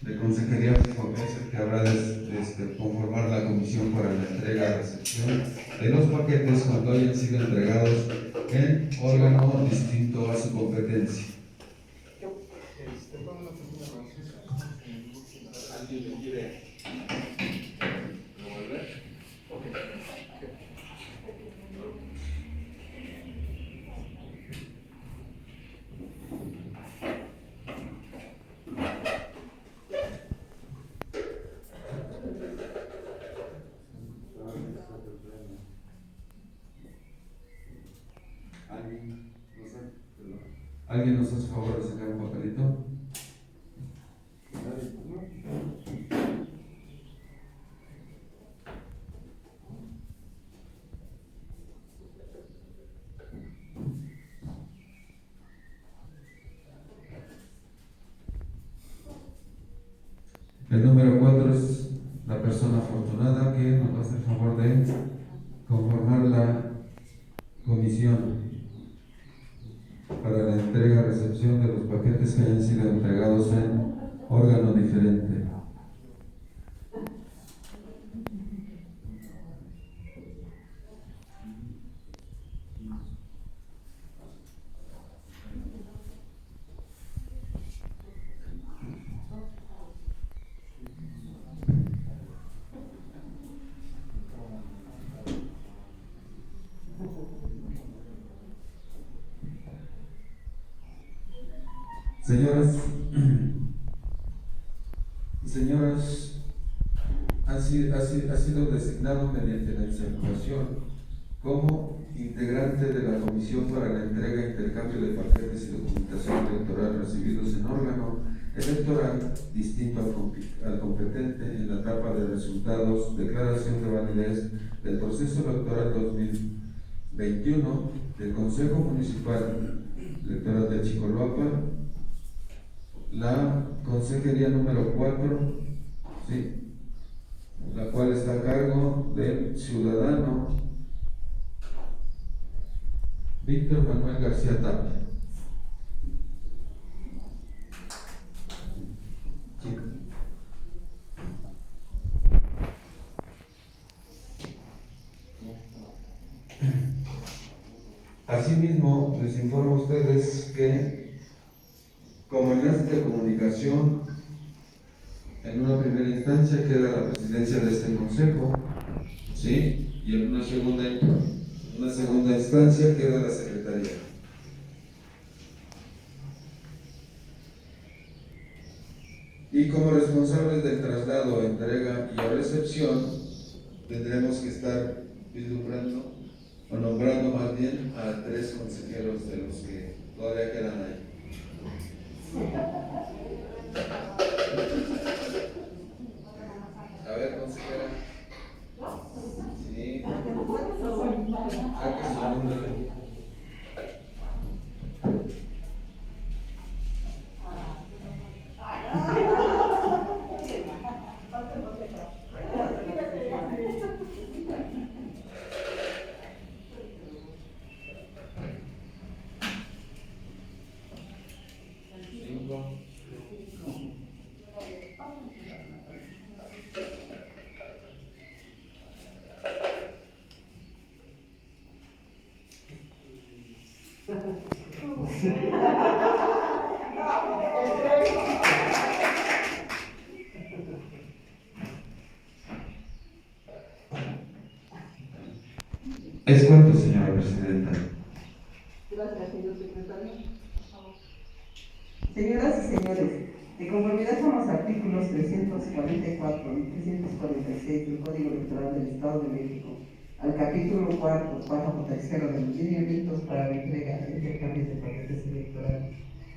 de consejería es el que habrá de conformar la comisión para la entrega y recepción de los paquetes cuando hayan sido entregados en órgano distinto a su competencia. ¿Alguien le quiere devolver? ¿Alguien nos hace favor de sacar un papelito? El número 4 es la persona afortunada que nos va a hacer favor de conformar la comisión para la entrega y recepción de los paquetes que hayan sido entregados en órgano diferente. Señoras y señores, ha sido designado mediante la inserción como integrante de la Comisión para la Entrega e Intercambio de Paquetes y Documentación Electoral recibidos en órgano electoral distinto al competente en la etapa de resultados, declaración de validez del proceso electoral 2021 del Consejo Municipal Electoral de Chicoloapa, la consejería número 4, ¿sí?, la cual está a cargo del ciudadano Víctor Manuel García Tapia. Sí. Asimismo, les informo a ustedes que como enlace de comunicación, en una primera instancia queda la presidencia de este consejo, ¿sí?, y en una segunda instancia queda la secretaría. Y como responsables del traslado, entrega y recepción, tendremos que estar vislumbrando o nombrando más bien a 3 consejeros de los que todavía quedan ahí. A ver, consejera. Sí. Saque su nombre. ¿Es cuánto, señora presidenta? Gracias, señor secretario. Señoras y señores, de conformidad con los artículos 344 y 346 del Código Electoral del Estado de México, al capítulo cuarto, párrafo tercero de los lineamientos para la entrega e intercambio de paquetes electorales,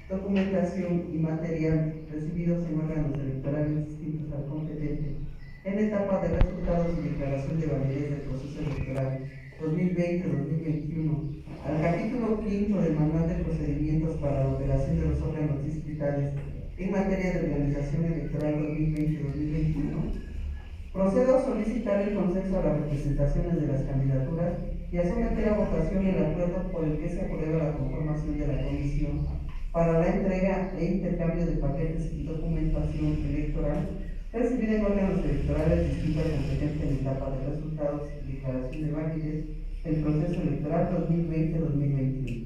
documentación y material recibidos en órganos electorales distintos al competente en etapa de resultados y declaración de validez del proceso electoral 2020-2021, al capítulo quinto del Manual de Procedimientos para la operación de los órganos distritales en materia de organización electoral 2020-2021, procedo a solicitar el consenso a las representaciones de las candidaturas y a someter a votación el acuerdo por el que se aprueba la conformación de la comisión para la entrega e intercambio de paquetes y documentación electoral recibida en órganos electorales distintos al competente en etapa de resultados y declaración de validez del proceso electoral 2020-2021.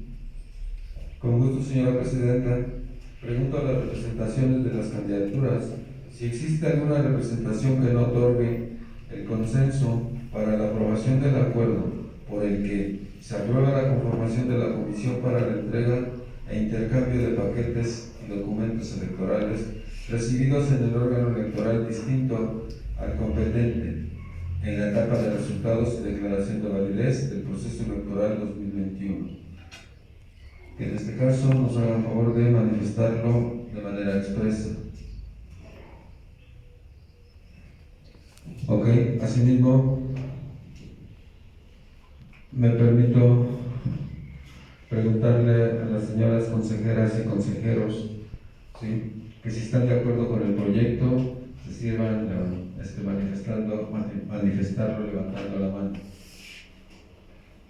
Con gusto, señora presidenta. Pregunto a las representaciones de las candidaturas si existe alguna representación que no otorgue el consenso para la aprobación del acuerdo por el que se aprueba la conformación de la comisión para la entrega e intercambio de paquetes y documentos electorales recibidos en el órgano electoral distinto al competente en la etapa de resultados y declaración de validez del proceso electoral 2021. Que en este caso nos haga favor de manifestarlo de manera expresa. Ok, asimismo, me permito preguntarle a las señoras consejeras y consejeros, ¿sí?, que si están de acuerdo con el proyecto, se sirvan manifestarlo levantando la mano.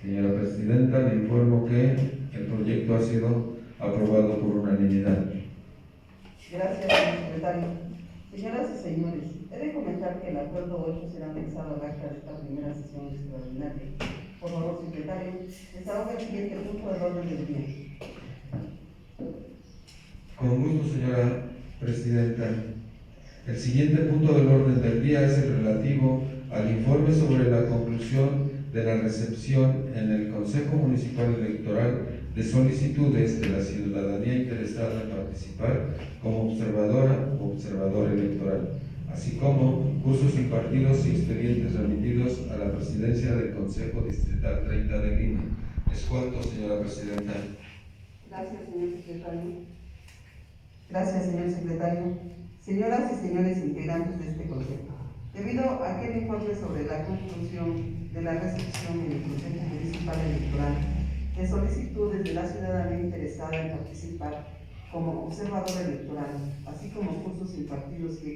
Señora Presidenta, le informo que el proyecto ha sido aprobado por unanimidad. Gracias, señor secretario. Señoras y señores, he de comentar que el acuerdo 8 será anexado al acta de esta primera sesión extraordinaria. Por favor, secretario, desahoga el siguiente punto del orden del día. Con gusto, señora Presidenta. El siguiente punto del orden del día es el relativo al informe sobre la conclusión de la recepción en el Consejo Municipal Electoral de solicitudes de la ciudadanía interesada en participar como observadora o observador electoral, así como cursos impartidos y expedientes remitidos a la Presidencia del Consejo Distrital 30 de Lima. Es cuanto, señora Presidenta. Gracias, señor secretario. Gracias, señor secretario. Señoras y señores integrantes de este Consejo, debido a aquel informe sobre la conclusión de la recepción en el Consejo Municipal Electoral de solicitudes de la ciudadanía interesada en participar como observador electoral, así como cursos impartidos y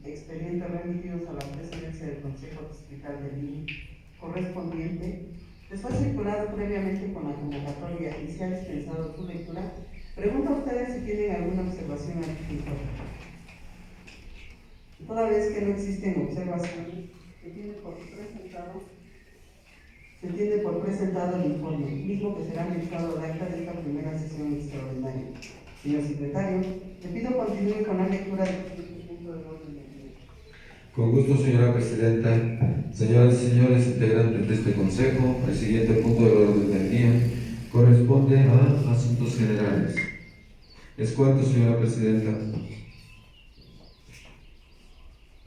expedientes remitidos a la Presidencia del Consejo Distrital de Lima correspondiente, les fue circulado previamente con la convocatoria y se ha dispensado su lectura. Pregunto a ustedes si tienen alguna observación al respecto. Toda vez que no existen observaciones, se tiene por presentado el informe, mismo que será anexado al acta de esta primera sesión extraordinaria. Señor secretario, le pido continúe con la lectura del siguiente punto del orden del día. Con gusto, señora Presidenta. Señoras y señores integrantes de este Consejo, el siguiente punto del orden del día corresponde a asuntos generales. Es cuanto, señora Presidenta.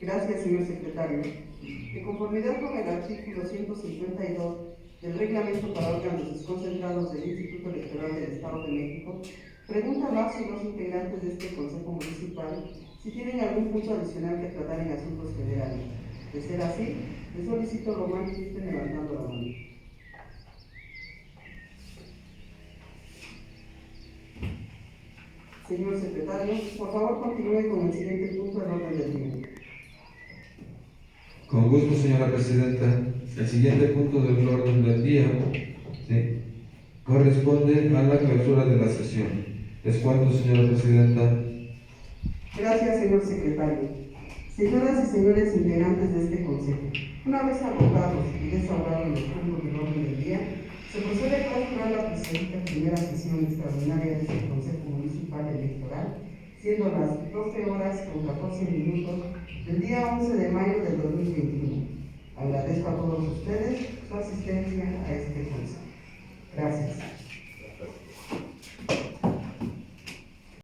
Gracias, señor secretario. De conformidad con el artículo 152 del Reglamento para órganos desconcentrados del Instituto Electoral del Estado de México, pregunta a las y los integrantes de este Consejo Municipal si tienen algún punto adicional que tratar en asuntos federales. De ser así, les solicito lo manifiesten levantando la mano. Señor secretario, por favor continúe con el siguiente punto del orden del día. Con gusto, señora Presidenta. El siguiente punto del orden del día, ¿sí?, corresponde a la clausura de la sesión. Es cuanto, señora Presidenta. Gracias, señor secretario. Señoras y señores integrantes de este Consejo, una vez agotados y desahogados los puntos del orden del día, se procede a clausurar la presente primera sesión extraordinaria de este Consejo Municipal Electoral, siendo las 12 horas con 14 minutos del día 11 de mayo del 2021. Agradezco a todos ustedes su asistencia a este Consejo. Gracias.